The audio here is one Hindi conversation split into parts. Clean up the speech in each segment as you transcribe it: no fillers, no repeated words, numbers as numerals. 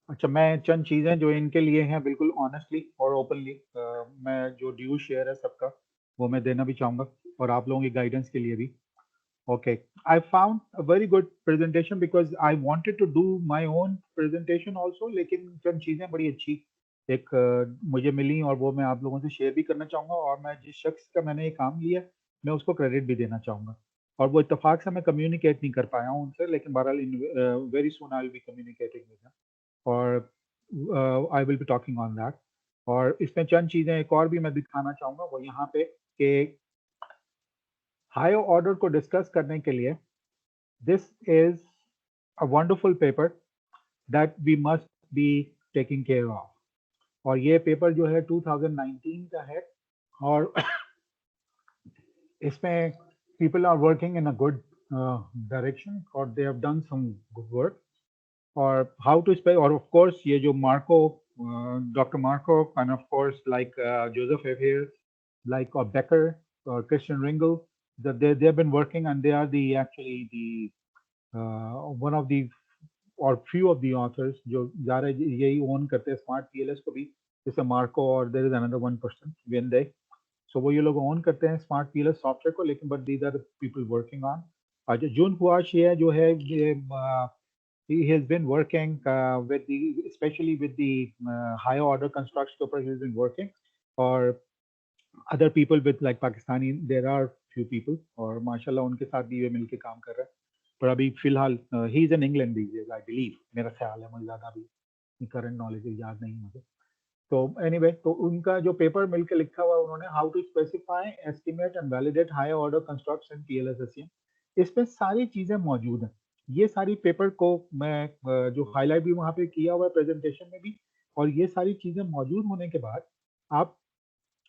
अच्छा, मैं चंद चीज़ें जो इनके लिए हैं बिल्कुल ऑनेस्टली और ओपनली, मैं जो ड्यू शेयर है सबका वो मैं देना भी चाहूँगा, और आप लोगों की गाइडेंस के लिए भी। Okay, I found a very good presentation because I wanted to do my own presentation also, लेकिन चंद चीज़ें बड़ी अच्छी एक मुझे मिली और वो मैं आप लोगों से शेयर भी करना चाहूँगा, और मैं जिस शख्स का मैंने ये काम लिया मैं उसको क्रेडिट भी देना चाहूँगा। और वो इत्तेफाक से मैं कम्युनिकेट नहीं कर पाया हूँ उनसे, लेकिन बहरहाल very soon I will be communicating with them, और I will be talking on that. और इसमें चंद चीज़ें एक और भी मैं दिखाना चाहूँगा वो यहाँ पे कि हायर ऑर्डर को डिस्कस करने के लिए this is a wonderful paper that we must be taking care of. और ये पेपर जो है 2019 का है, और इसमें people are working in a good direction, or they have done some good work, or how to spell, or of course ये जो Marco, Dr. Marco, and of course like Joseph Evhere, like or Becker or Christian Ringel, that they've been working, and they are the actually the one of the or few of the authors जो ज़्यादा यही own करते हैं स्मार्ट पीएलएस को भी, जैसे मार्को, और there is another one person Wendy. So वो ये लोग ओन करते हैं स्मार्ट पीएलएस सॉफ्टवेयर को, लेकिन but these are the people working on. और जो जून हुआश ये जो है ये he has been working with the especially with the higher order constructs के ऊपर he has been working, और other people with like Pakistani there are few people, और माशाल्लाह उनके साथ भी ये मिलके काम कर रहा है। पर अभी फिलहाल he is in England these days I believe, मेरा ख्याल है, मुझे ज़्यादा भी करंट नॉलेज याद नहीं मुझे। तो एनीवे तो उनका जो पेपर मिलकर लिखा हुआ है उन्होंने, how to specify estimate and validate higher order constructs in PLSSEM, इसमें सारी चीजें मौजूद हैं। ये सारी पेपर को मैं जो हाईलाइट भी वहां पे किया हुआ है प्रेजेंटेशन में भी, और ये सारी चीजें मौजूद होने के बाद आप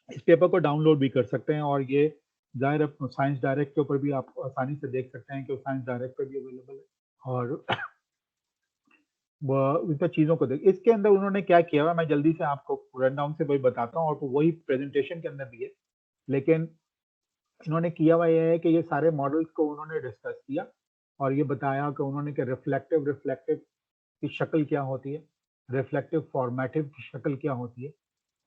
इस पेपर को डाउनलोड भी कर सकते हैं, और ये जाहिर है साइंस डायरेक्ट के ऊपर भी आप आसानी से देख सकते हैं कि साइंस डायरेक्ट पर भी अवेलेबल है। और इन सब चीज़ों को देख, इसके अंदर उन्होंने क्या किया हुआ है, मैं जल्दी से आपको रन डाउन से वही बताता हूँ, और वही प्रेजेंटेशन के अंदर भी है। लेकिन इन्होंने किया हुआ ये है कि ये सारे मॉडल्स को उन्होंने डिस्कस किया, और ये बताया कि उन्होंने कि रिफ्लेक्टिव रिफ्लेक्टिव की शक्ल क्या होती है, रिफ्लेक्टिव फॉर्मेटिव की शक्ल क्या होती है,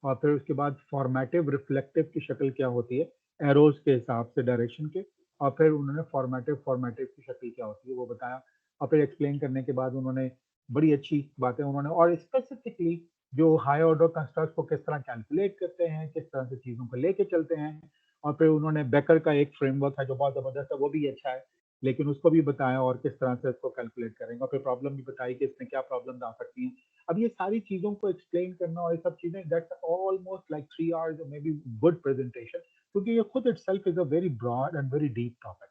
और फिर उसके बाद फॉर्मेटिव रिफ्लेक्टिव की शक्ल क्या होती है एरोज के हिसाब से डायरेक्शन के, और फिर उन्होंने फॉर्मेटिव फॉर्मेटिव की शक्ल क्या होती है वो बताया। और फिर एक्सप्लेन करने के बाद उन्होंने बड़ी अच्छी बातें उन्होंने, और स्पेसिफिकली जो हाई ऑर्डर कंस्ट्रक्ट को किस तरह कैलकुलेट करते हैं, किस तरह से चीज़ों को लेके चलते हैं। और फिर उन्होंने बेकर का एक फ्रेमवर्क है जो बहुत ज़बरदस्त है, वो भी अच्छा है, लेकिन उसको भी बताया और किस तरह से इसको कैलकुलेट करेंगे, और फिर प्रॉब्लम भी बताई कि इसमें क्या प्रॉब्लम आ सकती हैं। अब ये सारी चीज़ों को एक्सप्लेन करना और ये सब चीज़ें, that's almost like 3 hours may be good presentation, क्योंकि ये खुद itself is a very broad and very deep topic.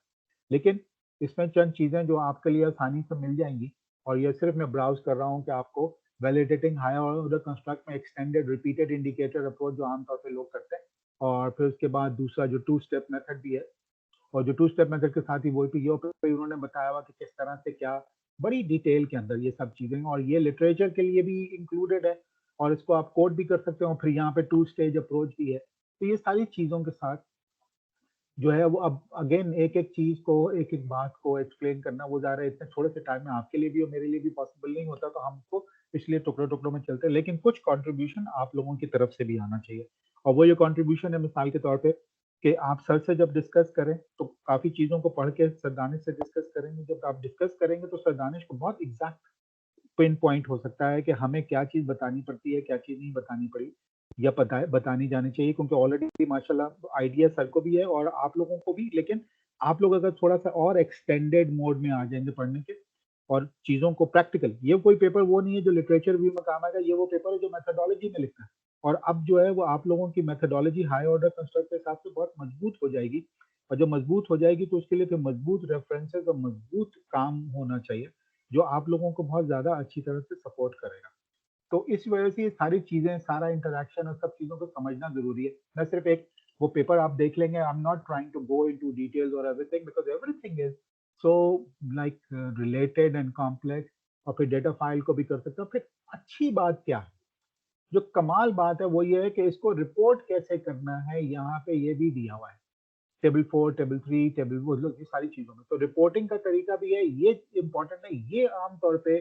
लेकिन इसमें चंद चीज़ें जो आपके लिए आसानी से मिल जाएंगी, और ये सिर्फ मैं ब्राउज कर रहा हूँ कि आपको वैलिडेटिंग हायर ऑर्डर कंस्ट्रक्ट में एक्सटेंडेड रिपीटेड इंडिकेटर अप्रोच जो आमतौर पे लोग करते हैं, और फिर उसके बाद दूसरा जो टू स्टेप मेथड भी है, और जो टू स्टेप मेथड के साथ ही वो भी उन्होंने बताया हुआ कि किस तरह से क्या बड़ी डिटेल के अंदर ये सब चीज़ें, और ये लिटरेचर के लिए भी इंक्लूडेड है, और इसको आप कोड भी कर सकते हो, फिर यहाँ पे टू स्टेज अप्रोच भी है। तो ये सारी चीज़ों के साथ जो है वो अब अगेन एक एक चीज को एक एक बात को एक्सप्लेन करना वो जा रहा है इतने थोड़े से टाइम में आपके लिए भी और मेरे लिए भी पॉसिबल नहीं होता, तो हमको इसलिए टुकड़ों टुकड़ों में चलते हैं, लेकिन कुछ कंट्रीब्यूशन आप लोगों की तरफ से भी आना चाहिए। और वो ये कंट्रीब्यूशन है मिसाल के तौर पे कि आप सर से जब डिस्कस करें तो काफी चीजों को पढ़ के सर दानिश से डिस्कस करेंगे, जब आप डिस्कस करेंगे तो सर दानिश को बहुत एग्जैक्ट पिन पॉइंट हो सकता है कि हमें क्या चीज बतानी पड़ती है, क्या चीज नहीं बतानी पड़ी, या पता बतानी जानी चाहिए, क्योंकि ऑलरेडी माशाल्लाह आइडिया सर को भी है और आप लोगों को भी। लेकिन आप लोग अगर थोड़ा सा और एक्सटेंडेड मोड में आ जाएंगे पढ़ने के, और चीजों को प्रैक्टिकल, ये कोई पेपर वो नहीं है जो लिटरेचर व्यू में काम आएगा, ये वो पेपर है जो मेथोडोलॉजी में लिखता है। और अब जो है वो आप लोगों की मेथोडोलॉजी हाई ऑर्डर कंस्ट्रक्ट के हिसाब से बहुत मजबूत हो जाएगी, और जब मजबूत हो जाएगी तो उसके लिए फिर मजबूत रेफरेंसेस और मजबूत काम होना चाहिए, जो आप लोगों को बहुत ज़्यादा अच्छी तरह से सपोर्ट करेगा। तो इस वजह से ये सारी चीज़ें, सारा इंटरैक्शन और सब चीज़ों को समझना ज़रूरी है। मैं सिर्फ एक वो पेपर आप देख लेंगे, I am not trying to go into details और everything because everything is so like related and complex, और फिर डेटा फाइल को भी कर सकते हो। फिर अच्छी बात क्या है, जो कमाल बात है वो ये है कि इसको रिपोर्ट कैसे करना है, यहाँ पे ये भी दिया हुआ है। टेबल 4, टेबल 3, टेबल वो लोग ये सारी चीज़ों में। तो रिपोर्टिंग का तरीका भी है, ये इम्पोर्टेंट है। ये आम तौर पे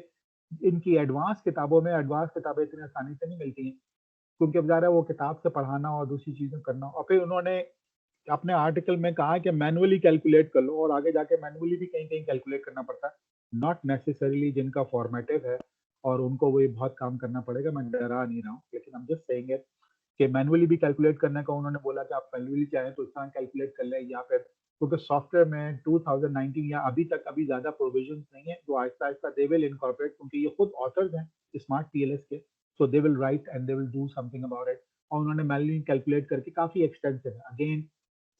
इनकी एडवांस किताबों में एडवांस किताबें इतनी आसानी से नहीं मिलती हैं, क्योंकि अब ज़ाहिर है वो किताब से पढ़ाना और दूसरी चीज़ें करना, और फिर उन्होंने अपने आर्टिकल में कहा कि मैनुअली कैलकुलेट कर लो, और आगे जाके मैनुअली भी कहीं कहीं कैलकुलेट करना पड़ता है, नॉट नेसेसरीली जिनका फॉर्मेटिव है और उनको वो बहुत काम करना पड़ेगा, मैं डरा नहीं रहा हूँ, लेकिन हम जस्ट सेइंग इट कि मैनुअली भी कैलकुलेट करने का उन्होंने बोला कि आप मैनुअली चाहें तो इस तरह कैलकुलेट कर लें, या फिर क्योंकि सॉफ्टवेयर में 2019 या अभी तक अभी ज़्यादा प्रोविजंस नहीं है, तो Aahista Aahista they will incorporate, क्योंकि ये खुद ऑथर्स हैं स्मार्ट पीएलएस के, so they will write and they will do something about it, और उन्होंने मैनुअली कैलकुलेट करके काफ़ी एक्सटेंसिव है। अगेन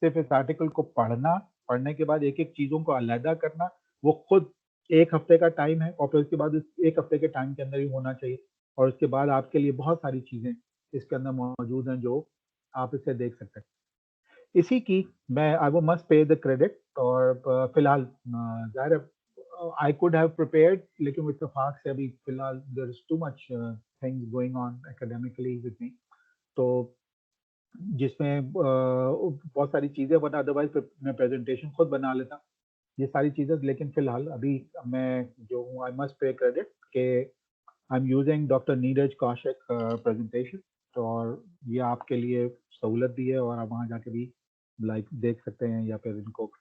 सिर्फ इस आर्टिकल को पढ़ना, पढ़ने के बाद एक एक चीज़ों को अलहदा करना, वो खुद 1 हफ्ते का टाइम है, और फिर उसके बाद इस 1 हफ्ते के टाइम के अंदर ही होना चाहिए, और उसके बाद आपके लिए बहुत सारी चीज़ें इसके अंदर मौजूद हैं जो आप इसे देख सकते हैं। इसी की मैं आई वो मस्ट पे द क्रेडिट, और फिलहाल ज़ाहिर है आई कुड हैव प्रिपेयर्ड, लेकिन इत्तेफाक से अभी फिलहाल there is too much things going on academically with me, तो जिसमें बहुत सारी चीज़ें, वरना अदरवाइज मैं प्रेजेंटेशन खुद बना लेता ये सारी चीज़ें, लेकिन फिलहाल अभी मैं जो हूँ आई मस्ट पे क्रेडिट के I am using doctor Neeraj Kaushik presentation, तो और ये आपके लिए सहूलत भी है, और आप वहाँ जाके भी लाइक देख सकते हैं, या फिर इनको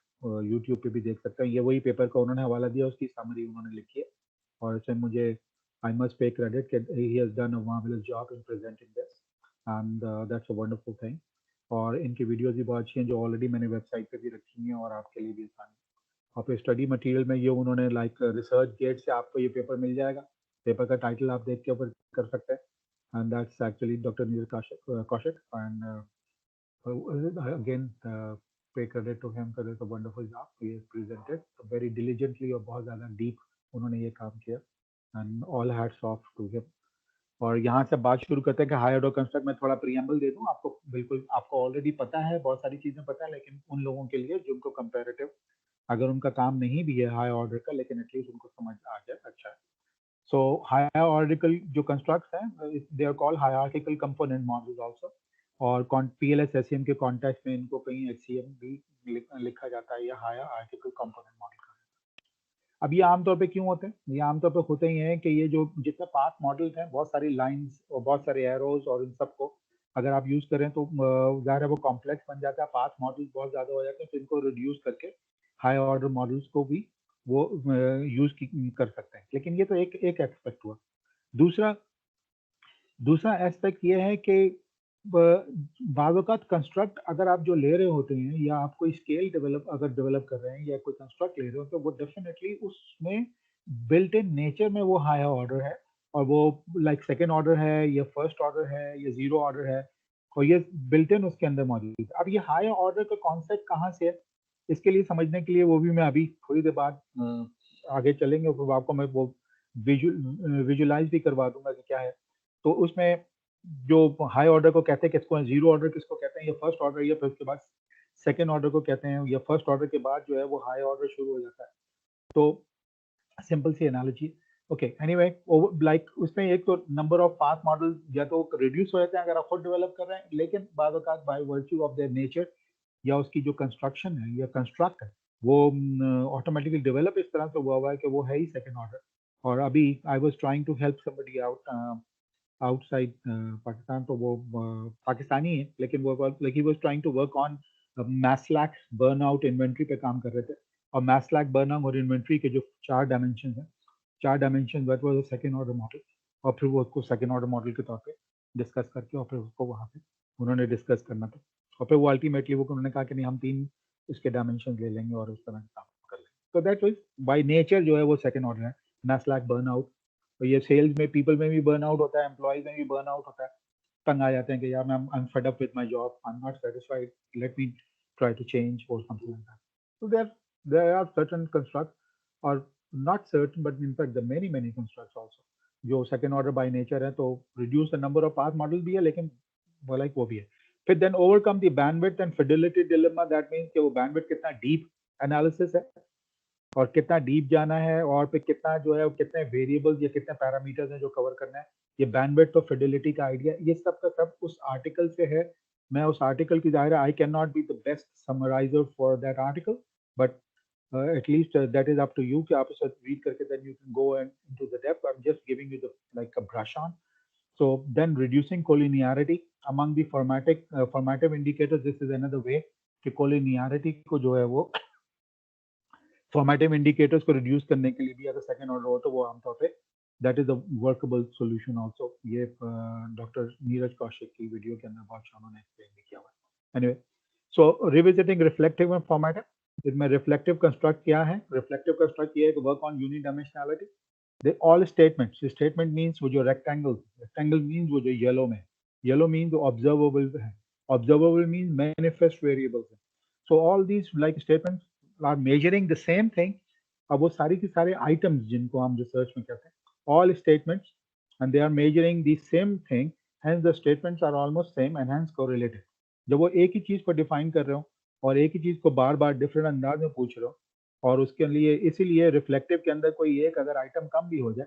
यूट्यूब पे भी देख सकते हैं, ये वही पेपर का उन्होंने हवाला दिया, उसकी समरी उन्होंने लिखी है, और इसमें मुझे आई मस्ट पे क्रेडिट कि he has done a marvellous job in presenting this, and that's a wonderful thing, और इनकी वीडियोज़ भी बहुत अच्छी हैं जो ऑलरेडी मैंने वेबसाइट पे भी रखी हैं, और आपके लिए भी आसान है। और फिर स्टडी मटेरियल में ये उन्होंने लाइक रिसर्च गेट से आपको ये पेपर मिल जाएगा, पेपर का टाइटल आप देख के ऊपर कर सकते हैं, and that's actually doctor Neeraj Kaushik, and again pay credit to him for this wonderful job he has presented very diligently, और बहुत ज़्यादा डीप उन्होंने ये काम किया, and all hats off to him. और यहाँ से बात शुरू करते हैं कि हाई ऑर्डर कंस्ट्रक्ट में थोड़ा प्रियम्बल दे दूँ आपको, बिल्कुल आपको ऑलरेडी पता है, बहुत सारी चीज़ें पता है, लेकिन उन लोगों के लिए जिनको कंपेरेटिव अगर उनका काम नहीं भी है हाई ऑर्डर का, लेकिन एटलीस्ट उनको समझ आ जाए, अच्छा है। सो हायर ऑर्डिकल जो कंस्ट्रक्ट्स हैं they are called hierarchical component models also, और पीएलएस एसईएम के कॉन्टेक्स्ट में इनको कहीं एचसीएम भी लिखा जाता है, या हायरार्किकल कंपोनेंट मॉडल का। अब ये आमतौर पे क्यों होते हैं? ये आमतौर पे होते ही हैं कि ये जो जितने पाथ मॉडल्स हैं, बहुत सारी लाइंस और बहुत सारे एरोज, और इन सबको अगर आप यूज करें तो ज़ाहिर है वो कॉम्प्लेक्स बन जाता है, पाथ मॉडल्स बहुत ज़्यादा हो जाते हैं, तो इनको रिड्यूस करके हाई ऑर्डर मॉडल्स को भी वो यूज कर सकते हैं, लेकिन ये तो एक एक एस्पेक्ट हुआ। दूसरा दूसरा एस्पेक्ट ये है कि बाज़-औक़ात कंस्ट्रक्ट अगर आप जो ले रहे होते हैं, या आप कोई स्केल डेवलप कर रहे हैं, या कोई कंस्ट्रक्ट ले रहे हो, तो वो डेफिनेटली उसमें बिल्ट इन नेचर में वो हायर ऑर्डर है, और वो लाइक सेकंड ऑर्डर है, या फर्स्ट ऑर्डर है, या ज़ीरो ऑर्डर है, और ये बिल्ट इन उसके अंदर मौजूद है। अब ये हायर ऑर्डर का कॉन्सेप्ट कहाँ से है? इसके लिए समझने के लिए वो भी मैं अभी थोड़ी देर बाद आगे चलेंगे, और फिर आपको मैं वो विजुअलाइज़ भी करवा दूँगा कि क्या है। तो उसमें जो हाई ऑर्डर को कहते हैं किसको, ज़ीरो ऑर्डर किसको कहते हैं, या फर्स्ट ऑर्डर, या फिर उसके बाद सेकंड ऑर्डर को कहते हैं, या फर्स्ट ऑर्डर के बाद जो है वो हाई ऑर्डर शुरू हो जाता है। तो सिंपल सी एनालॉजी, ओके, एनीवे लाइक उसमें एक तो नंबर ऑफ पाथ मॉडल या तो रिड्यूस हो जाते हैं अगर आप खुद डेवलप कर रहे हैं, लेकिन बाद औक़ात by virtue of their nature या उसकी जो कंस्ट्रक्शन है या कंस्ट्रक्ट है, वो ऑटोमेटिकली डेवलप इस तरह से हुआ है कि वो है ही सेकंड ऑर्डर। और अभी I was trying to help somebody outside Pakistan, तो वो पाकिस्तानी है, लेकिन वो like he was trying to work on Maslach burnout inventory पे काम कर रहे थे, और मैस्लैक बर्नआउट और इन्वेंटरी के जो 4 डायमेंशंस हैं, 4 dimension that was a second order model, और फिर वो उसको सेकंड ऑर्डर मॉडल के तौर पे डिस्कस करके, और फिर उसको वहाँ पे उन्होंने डिस्कस करना था, और फिर वो अल्टीमेटली वो उन्होंने कहा कि नहीं हम 3 इसके डायमेंशन ले लेंगे और उस तरह का काम कर लेंगे। तो दैट वाज़ बाय नेचर जो है वो सेकंड ऑर्डर है, मैस्लैक बर्नआउट। तो ये सेल्स में पीपल में भी बर्नआउट होता है, एम्प्लॉइज़ में भी बर्नआउट होता है। तंग आ जाते हैं कि यार मैं I am fed up with my job, I am not satisfied, let me try to change और something like that. So there are certain constructs, or not certain, but in fact the many constructs also जो second order by nature है, तो reduce the number of path model भी है, लेकिन वो like वो भी है। फिर then overcome the bandwidth and fidelity dilemma, that means कि वो bandwidth कितना deep analysis है, और कितना डीप जाना है, और फिर कितना जो है कितने वेरिएबल्स या कितने पैरामीटर्स हैं जो कवर करना है, ये बैंडविड्थ और फिडेलिटी का आइडिया, ये सब का सब उस आर्टिकल से है। मैं उस आर्टिकल की ज़ाहिर है I can not be the best summariser for that article, but at least that is up to you कि आप उसे read करके then you can go and into the depth. I'm just giving you the like a brush on. So then reducing collinearity among the formative indicators. This is another way कि collinearity को जो है वो formative indicators को reduce करने के लिए भी अगर second order हो तो वो आमतौर पे that is a workable solution also. ये डॉक्टर नीरज कौशिक की वीडियो के अंदर बहुत उन्होंने explain भी किया हुआ है. Anyway, so revisiting reflective and formative. इसमें reflective construct क्या है? Reflective construct ये है कि work on unidimensionality. They all statements. Statement means वो जो rectangle means वो जो yellow means वो observable है. Observable means manifest variables है. So all these like statements are measuring the same thing. अब वो सारी की सारे items जिनको हम research में कहते हैं, all statements and they are measuring the same thing. Hence the statements are almost same and hence correlated. जब वो एक ही चीज को define कर रहे हो और एक ही चीज को बार बार different अंदाज में पूछ रहे हो और उसके लिए इसीलिए रिफ्लेक्टिव के अंदर कोई एक अगर आइटम कम भी हो जाए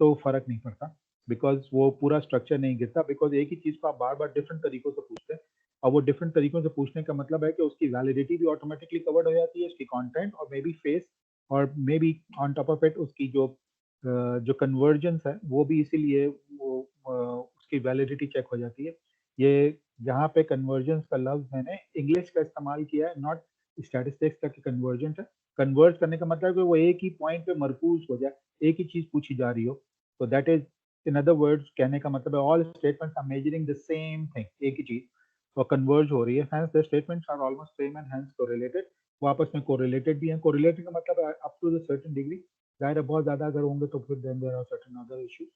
तो फर्क नहीं पड़ता बिकॉज वो पूरा स्ट्रक्चर नहीं गिरता बिकॉज एक ही चीज को आप बार बार डिफरेंट तरीकों से पूछते हैं और वो डिफरेंट तरीकों से पूछने का मतलब है कि उसकी वैलिडिटी भी ऑटोमेटिकली कवर्ड हो जाती है उसकी कंटेंट और मे बी फेस और may be on top of it उसकी जो कन्वर्जेंस है वो भी इसीलिए वो उसकी वैलिडिटी चेक हो जाती है. ये जहाँ पे कन्वर्जेंस का लफ्ज मैंने इंग्लिश का इस्तेमाल किया है नॉट स्टैटिस्टिक्स का कि कन्वर्जेंस है. कन्वर्ट करने का मतलब है कि वो एक ही पॉइंट पे मरकूज हो जाए एक ही चीज पूछी जा रही हो तो that is in other words कहने का मतलब है all statements are measuring the same thing एक ही चीज और कन्वर्ज हो रही है hence the statements are almost same and hence correlated. वो आपस में कोरिलेटेड भी हैं. कोरिलेटेड का मतलब है up to the certain degree. जाहिर है बहुत ज्यादा अगर होंगे तो फिर then there are certain other issues.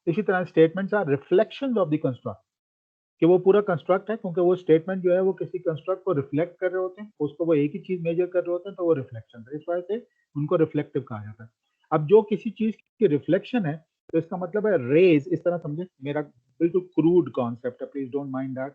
इसी तरह statements are reflections of the construct कि वो पूरा कंस्ट्रक्ट है क्योंकि वो स्टेटमेंट जो है वो किसी कंस्ट्रक्ट को रिफ्लेक्ट कर रहे होते हैं उसको वो एक ही चीज मेजर कर रहे होते हैं तो वो रिफ्लेक्शन है. इस वजह से उनको रिफ्लेक्टिव कहा जाता है. अब जो किसी चीज की रिफ्लेक्शन है तो इसका मतलब है रेज. इस तरह समझे मेरा बिल्कुल क्रूड कॉन्सेप्ट है प्लीज डोंट माइंड दैट.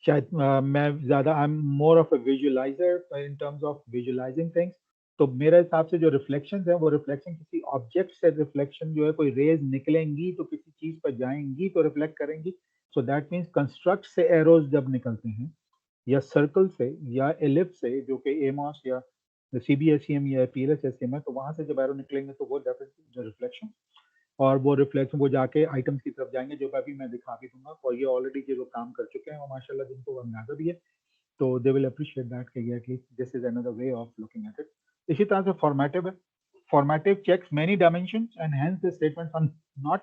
शायद मैं ज्यादा I am more of a visualiser in terms of visualising things. तो मेरे हिसाब से जो रिफ्लेक्शन है वो रिफ्लेक्शन किसी ऑब्जेक्ट से रिफ्लेक्शन जो है कोई रेज निकलेंगी तो किसी चीज पर जाएंगी तो रिफ्लेक्ट करेंगी. सो दैट मीन्स कंस्ट्रक्ट से एरोज जब निकलते हैं या सर्कल से या एलिप्स से जो कि एमॉस या सीबीएसईएम या पीएलएसएसएम है तो वहां से जब एरो निकलेंगे तो वो डेफिनेटली रिफ्लेक्शन और वो रिफ्लेक्शन वो जाके आइटम्स की तरफ जाएंगे जो अभी मैं दिखा भी दूंगा और ये ऑलरेडी जो लोग काम कर चुके हैं वो माशाल्लाह जिनको अंदाजा भी है तो दे विल अप्रिशिएट दैट कि at least this is another way of looking at it. इसी तरह से फॉर्मेटिव है. Formative checks many dimensions and hence the statements are not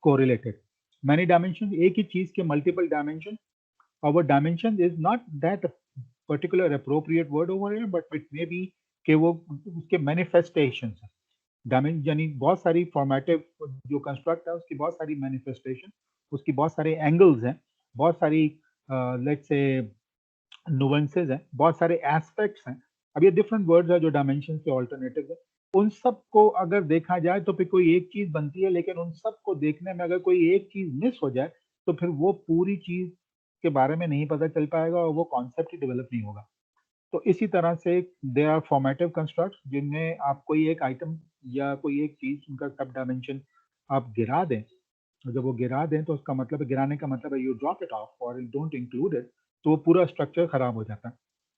correlated. Many dimensions एक ही चीज के multiple dimension. Our dimension is not that particular appropriate word over here, but it may be कि वो उसके manifestations हैं. डायमेंशन यानी बहुत सारी फॉर्मेटिव जो कंस्ट्रक्ट है उसकी बहुत सारी मैनिफेस्टेशन उसकी बहुत सारे एंगल्स हैं बहुत सारी लेट्स से नुवेंसेस हैं बहुत सारे एस्पेक्ट्स हैं. अब ये डिफरेंट वर्ड्स है जो डायमेंशन के ऑल्टरनेटिव है. उन सब को अगर देखा जाए तो फिर कोई एक चीज बनती है लेकिन उन सब को देखने में अगर कोई एक चीज मिस हो जाए तो फिर वो पूरी चीज के बारे में नहीं पता चल पाएगा और वो कॉन्सेप्ट ही डेवलप नहीं होगा. तो इसी तरह से दे आर फॉर्मेटिव कंस्ट्रक्ट्स जिनमें आप कोई एक आइटम या कोई एक चीज उनका सब डायमेंशन आप गिरा दें. जब वो गिरा दें तो उसका मतलब है गिराने का मतलब है यू ड्रॉप इट ऑफ और यू डोंट इंक्लूड इट तो वो पूरा स्ट्रक्चर खराब हो जाता है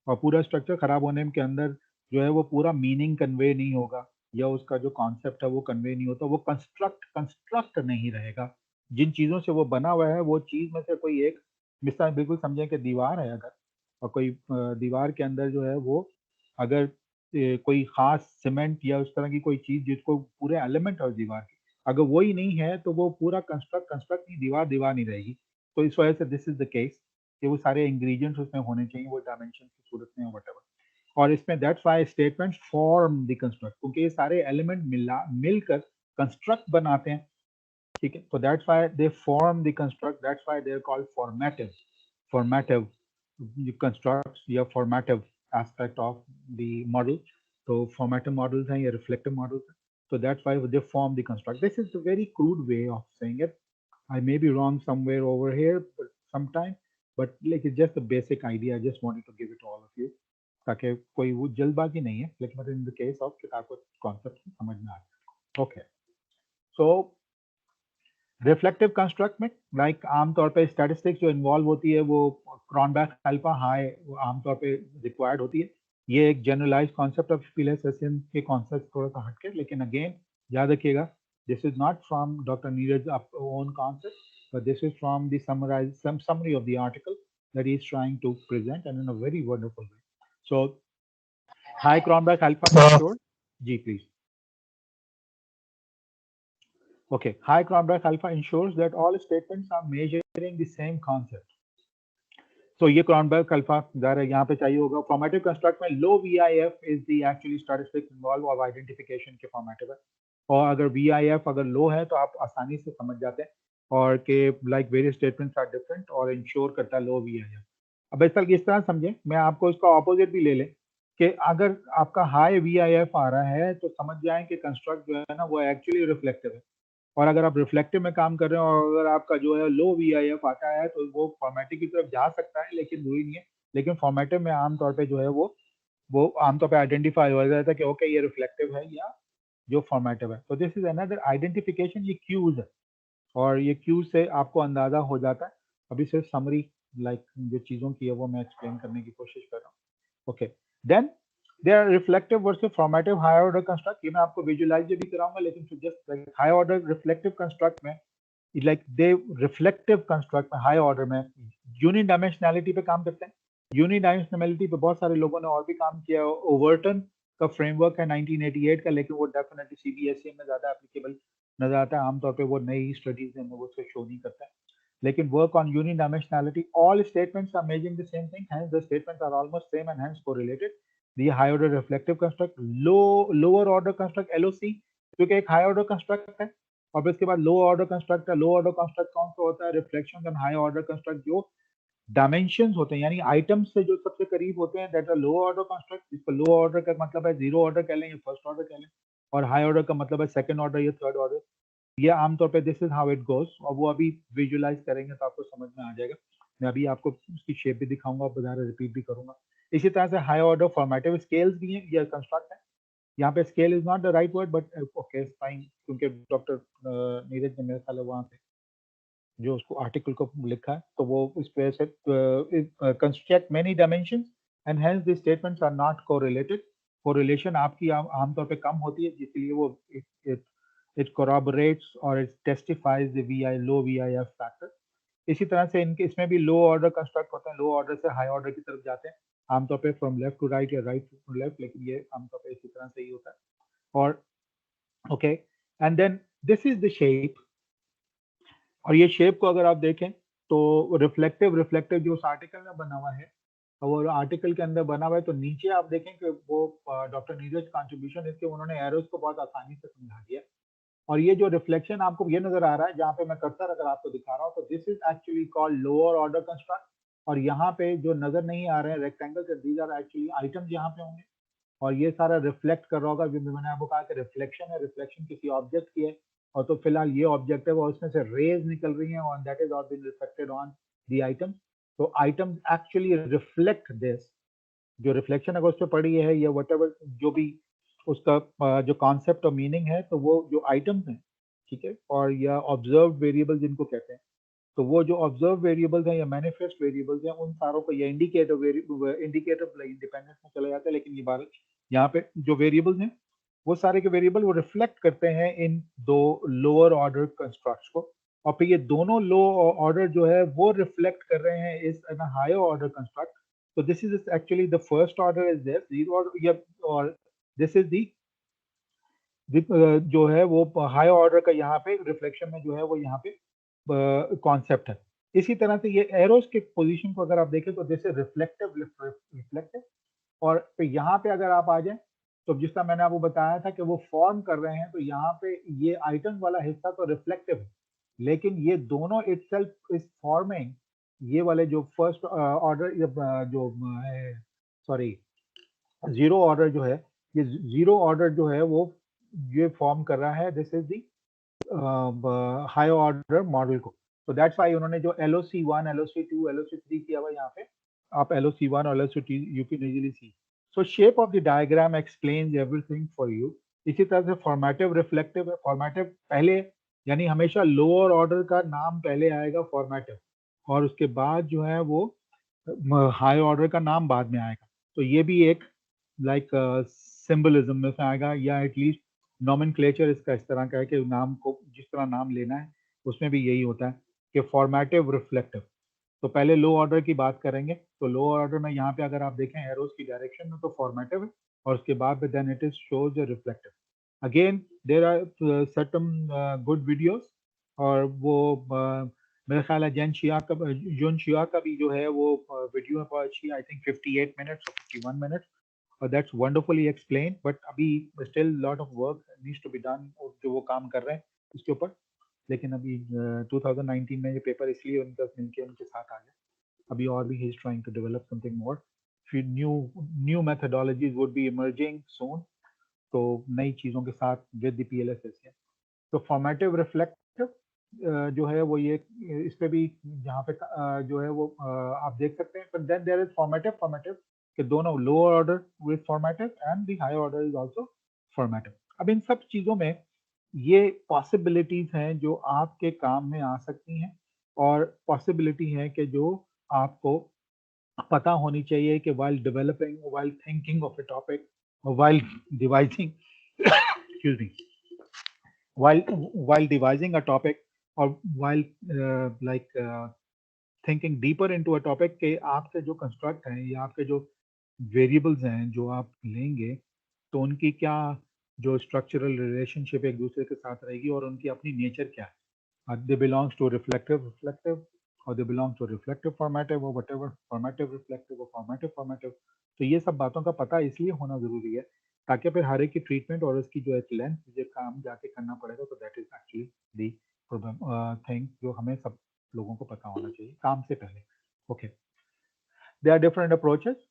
और पूरा स्ट्रक्चर खराब होने के अंदर जो है वो पूरा मीनिंग कन्वे नहीं होगा या उसका जो कॉन्सेप्ट है वो कन्वे नहीं होता. वो कंस्ट्रक्ट नहीं रहेगा. जिन चीजों से वो बना हुआ है वो चीज में से कोई एक मिसाल बिल्कुल समझें कि दीवार है अगर और कोई दीवार के अंदर जो है वो अगर कोई खास सीमेंट या उस तरह की कोई चीज जिसको पूरे एलिमेंट और दीवार के अगर वो ही नहीं है तो वो पूरा कंस्ट्रक्ट नहीं दीवार नहीं रहेगी. तो इस वजह से दिस इज द केस कि वो सारे इंग्रेडिएंट्स उसमें होने चाहिए वो डायमेंशन की सूरत में व्हाटएवर. और इसमें that's why statements form the construct क्योंकि ये सारे एलिमेंट मिलकर कंस्ट्रक्ट बनाते हैं. ठीक है. तो that's why they form the construct. That's why they are called formative constructs या formative aspect of the model. तो फॉर्मेटिव मॉडल्स हैं या रिफ्लेक्टिव मॉडल्स हैं. So that's why they form the construct. This is a very crude way of saying it. I may be wrong somewhere over here, but sometime, but like it's just a basic idea. I just wanted to give it to all of you. ताकि कोई वो जल्दबाजी नहीं है लेकिन मतलब in the case of कि आपको concept समझ में आ जाए. Okay. So रिफ्लेक्टिव कंस्ट्रक्ट में लाइक आमतौर पे स्टैटिस्टिक्स जो इन्वॉल्व होती है वो क्रॉनबैक अल्फा हाई आमतौर पे रिक्वायर्ड होती है. ये एक जनरलाइज कॉन्सेप्ट ऑफ पीलेस एसियन के कॉन्सेप्ट थोड़ा सा हटके, लेकिन अगेन याद रखिएगा this is not from doctor Neeraj own concept, but this is from the summary of the article that he is trying to present, and in a very wonderful way. So high Cronbach alpha ensures, G please. Okay, high Cronbach alpha ensures that all statements are measuring the same concept. So ये Cronbach alpha ज़रा यहाँ पे चाहिए होगा. Formative construct में low VIF is the actually statistics involved of identification के formative है. और अगर VIF अगर low है तो आप आसानी से समझ जाते हैं और के like various statements are different और ensure करता है low VIF. अब इस तरह समझें, मैं आपको इसका ऑपोजिट भी ले लें कि अगर आपका हाई VIF आ रहा है तो समझ जाएं कि कंस्ट्रक्ट जो है ना वो एक्चुअली रिफ्लेक्टिव है, और अगर आप रिफ्लेक्टिव में काम कर रहे हैं और अगर आपका जो है लो VIF आता है तो वो फॉर्मेटिव की तरफ जा सकता है, लेकिन वही नहीं है. लेकिन फॉर्मेटिव में आमतौर पे जो है वो आमतौर पे आइडेंटिफाई हो जाता है कि ओके ये रिफ्लेक्टिव है या जो फॉर्मेटिव है. तो दिस इज अनदर आइडेंटिफिकेशन, ये क्यूज है और ये क्यूज से आपको अंदाजा हो जाता है. अभी सिर्फ समरी लाइक जो चीज़ों की है वो मैं एक्सप्लेन करने की कोशिश कर रहा हूँ. Okay, then they are reflective versus formative high order construct. ये मैं आपको विजुअलाइज भी कराऊंगा, लेकिन just high order reflective construct में लाइक दे रिफ्लेक्टिव कंस्ट्रक्ट में हाई ऑर्डर में यूनिडायमेंशनैलिटी पे काम करते हैं. यूनिडायमेंशनैलिटी पे बहुत सारे लोगों ने और भी काम किया. ओवर्टन का फ्रेमवर्क है 1988 का, लेकिन वो डेफिनेटली CBSE में ज़्यादा एप्लीकेबल नजर आता है. आमतौर पे वो नई स्टडीज में वो उसको शो नहीं करता है. लेकिन work on unidimensionality, all statements are measuring the same thing, hence the statements are almost same and hence correlated. The high order reflective construct, lower order construct LOC क्योंकि एक हाई ऑर्डर कंस्ट्रक्ट है, और फिर इसके बाद लो ऑर्डर कंस्ट्रक्ट है. लो ऑर्डर कंस्ट्रक्ट कौन सा होता है? Reflection and high order construct जो डायमेंशंस होते हैं यानी आइटम्स से जो सबसे करीब होते हैं, that are low order construct. जिसको लो ऑर्डर का मतलब है जीरो ऑर्डर कह लें या फर्स्ट ऑर्डर कह लें, और हाई ऑर्डर का मतलब है सेकंड ऑर्डर या थर्ड ऑर्डर. ये आमतौर पे this is how it goes, और वो अभी विजुअलाइज करेंगे तो आपको समझ में आ जाएगा. मैं अभी आपको उसकी शेप भी दिखाऊंगा और दोबारा रिपीट भी करूंगा. इसी तरह से हाई ऑर्डर फॉर्मेटिव स्केल्स भी हैं या कंस्ट्रक्ट है. यहाँ पे scale is not the right word but okay fine, क्योंकि डॉक्टर नीरज ने मेरे ख्याल वहाँ पे जो उसको आर्टिकल को लिखा है तो वो इस वजह से construct many dimensions and hence the statements are not correlated. Correlation आपकी आमतौर पे कम होती है, इसलिए वो it corroborates or it testifies the low VIF factor. इसी तरह से इनके इसमें भी लो ऑर्डर कंस्ट्रक्ट होते हैं, लो ऑर्डर से हाई ऑर्डर की तरफ जाते हैं आमतौर पे फ्रॉम लेफ्ट टू राइट या राइट टू लेफ्ट, लेकिन ये आमतौर पे इसी तरह से ही होता है. और okay, and then this is the shape, और ये शेप को अगर आप देखें तो रिफ्लेक्टिव जो उस आर्टिकल में बना हुआ है, वो आर्टिकल के अंदर बना हुआ है, तो नीचे आप देखें कि वो डॉक्टर नीरज कंट्रीब्यूशन इसके, उन्होंने एरोस को बहुत आसानी से समझा दिया. और ये जो रिफ्लेक्शन आपको ये नजर आ रहा है जहाँ पे मैं कर्सर अगर आपको दिखा रहा हूँ, तो this is actually called lower order construct. और यहाँ पे जो नजर नहीं आ रहे हैं rectangle, these are actually items यहाँ पे होंगे, और ये सारा रिफ्लेक्ट कर रहा होगा. मैंने आपको कहा कि रिफ्लेक्शन है, रिफ्लेक्शन किसी ऑब्जेक्ट की है, और तो फिलहाल ये ऑब्जेक्ट है और उसमें से रेज निकल रही हैं और that is all been reflected on the items. तो आइटम्स एक्चुअली रिफ्लेक्ट दिस. जो रिफ्लेक्शन अगर उस पर पड़ी है या वट जो भी उसका जो कॉन्सेप्ट और मीनिंग है, तो वो जो आइटम्स हैं, ठीक है, और या ऑब्जर्व वेरिएबल जिनको कहते हैं, तो वो जो ऑब्जर्व वेरिएबल्स हैं या मैनिफेस्ट वेरिएबल्स हैं, उन सारों को या इंडिकेटर इंडिपेंडेंस में चले जाते हैं. लेकिन ये बात यहाँ पे जो वेरिएबल्स हैं वो सारे के वेरिएबल वो रिफ्लेक्ट करते हैं इन दो लोअर ऑर्डर कंस्ट्रक्ट्स को, और फिर ये दोनों लो ऑर्डर जो है वो रिफ्लेक्ट कर रहे हैं इस higher order construct. So this is actually the first order is there, zero order, yeah, or this is the जो है वो हाई ऑर्डर का यहाँ पे रिफ्लेक्शन में जो है वो यहाँ पे कॉन्सेप्ट है. इसी तरह से ये एरोस के पोजीशन को अगर आप देखें तो दिस इज रिफ्लेक्टिव. और फिर यहाँ पे अगर आप आ जाएं तो जिस तरह मैंने आपको बताया था कि वो फॉर्म कर रहे हैं, तो यहाँ पे ये आइटम वाला हिस्सा तो रिफ्लेक्टिव है, लेकिन ये दोनों इटसेल्फ इज फॉर्मिंग ये वाले जो फर्स्ट ऑर्डर जो है, सॉरी जीरो ऑर्डर जो है, ये जीरो ऑर्डर जो है वो ये फॉर्म कर रहा है. This is the high order model को. तो दैट्स व्हाई उन्होंने जो LOC1, LOC2, LOC3 किया हुआ यहाँ पे, आप LOC1 और LOC2 you can easily C. So shape of the diagram explains everything for you. इसी तरह से फॉर्मेटिव रिफ्लेक्टिव है. फॉर्मेटिव पहले यानी हमेशा लोअर ऑर्डर का नाम पहले आएगा फॉर्मेटिव, और उसके बाद जो है वो हाई ऑर्डर का नाम बाद में आएगा. तो ये भी एक लाइक सिंबलिज्म में से आएगा, या एटलीस्ट नॉमेनक्लेचर इसका इस तरह का है कि नाम को जिस तरह नाम लेना है उसमें भी यही होता है कि फॉर्मेटिव रिफ्लेक्टिव। तो पहले लो ऑर्डर की बात करेंगे, तो लो ऑर्डर में यहाँ पे अगर आप देखें एरोस की डायरेक्शन में तो फॉर्मेटिव है, और उसके बाद then it is shows reflective. Again there are certain good videos, और वो मेरा ख्याल है जॉन शिया का भी जो है वो वीडियो है बहुत अच्छी, आई थिंक 58 मिनट्स 51 मिनट्स, और दैट्स वंडरफुली एक्सप्लेन। बट अभी still lot of work needs to be done, जो वो काम कर रहे हैं इसके ऊपर। लेकिन अभी 2019 में ये पेपर इसलिए उनका मिलके उनके साथ आ गया। अभी और भी he is trying to develop something more, फिर new methodologies would be emerging soon, तो नई चीज़ों के साथ विद द पीएलएसएस। तो फॉर्मेटिव रिफ्लेक्टिव जो है वो ये इस पे भी यहाँ पे जो है वो आप देख सकते हैं। But then there is formative कि दोनों lower order with formative and the higher order is also formative. अब इन सब चीज़ों में ये पॉसिबिलिटीज हैं जो आपके काम में आ सकती हैं, और पॉसिबिलिटी है कि जो आपको पता होनी चाहिए कि while developing, while thinking of a topic, or while devising excuse me, while devising a topic, or while thinking deeper into a topic, के आपके जो कंस्ट्रक्ट हैं या आपके जो वेरिएबल्स हैं जो आप लेंगे, तो उनकी क्या जो स्ट्रक्चरल रिलेशनशिप एक दूसरे के साथ रहेगी और उनकी अपनी नेचर क्या है। They belongs to reflective, or they belong to reflective formative, or whatever formative reflective or formative. तो ये सब बातों का पता इसलिए होना जरूरी है ताकि फिर हर एक की ट्रीटमेंट और उसकी जो एक लेंथ जो काम जाके करना पड़ेगा, तो that is actually the thing जो हमें सब लोगों को पता होना चाहिए काम से पहले। Okay, there are different approaches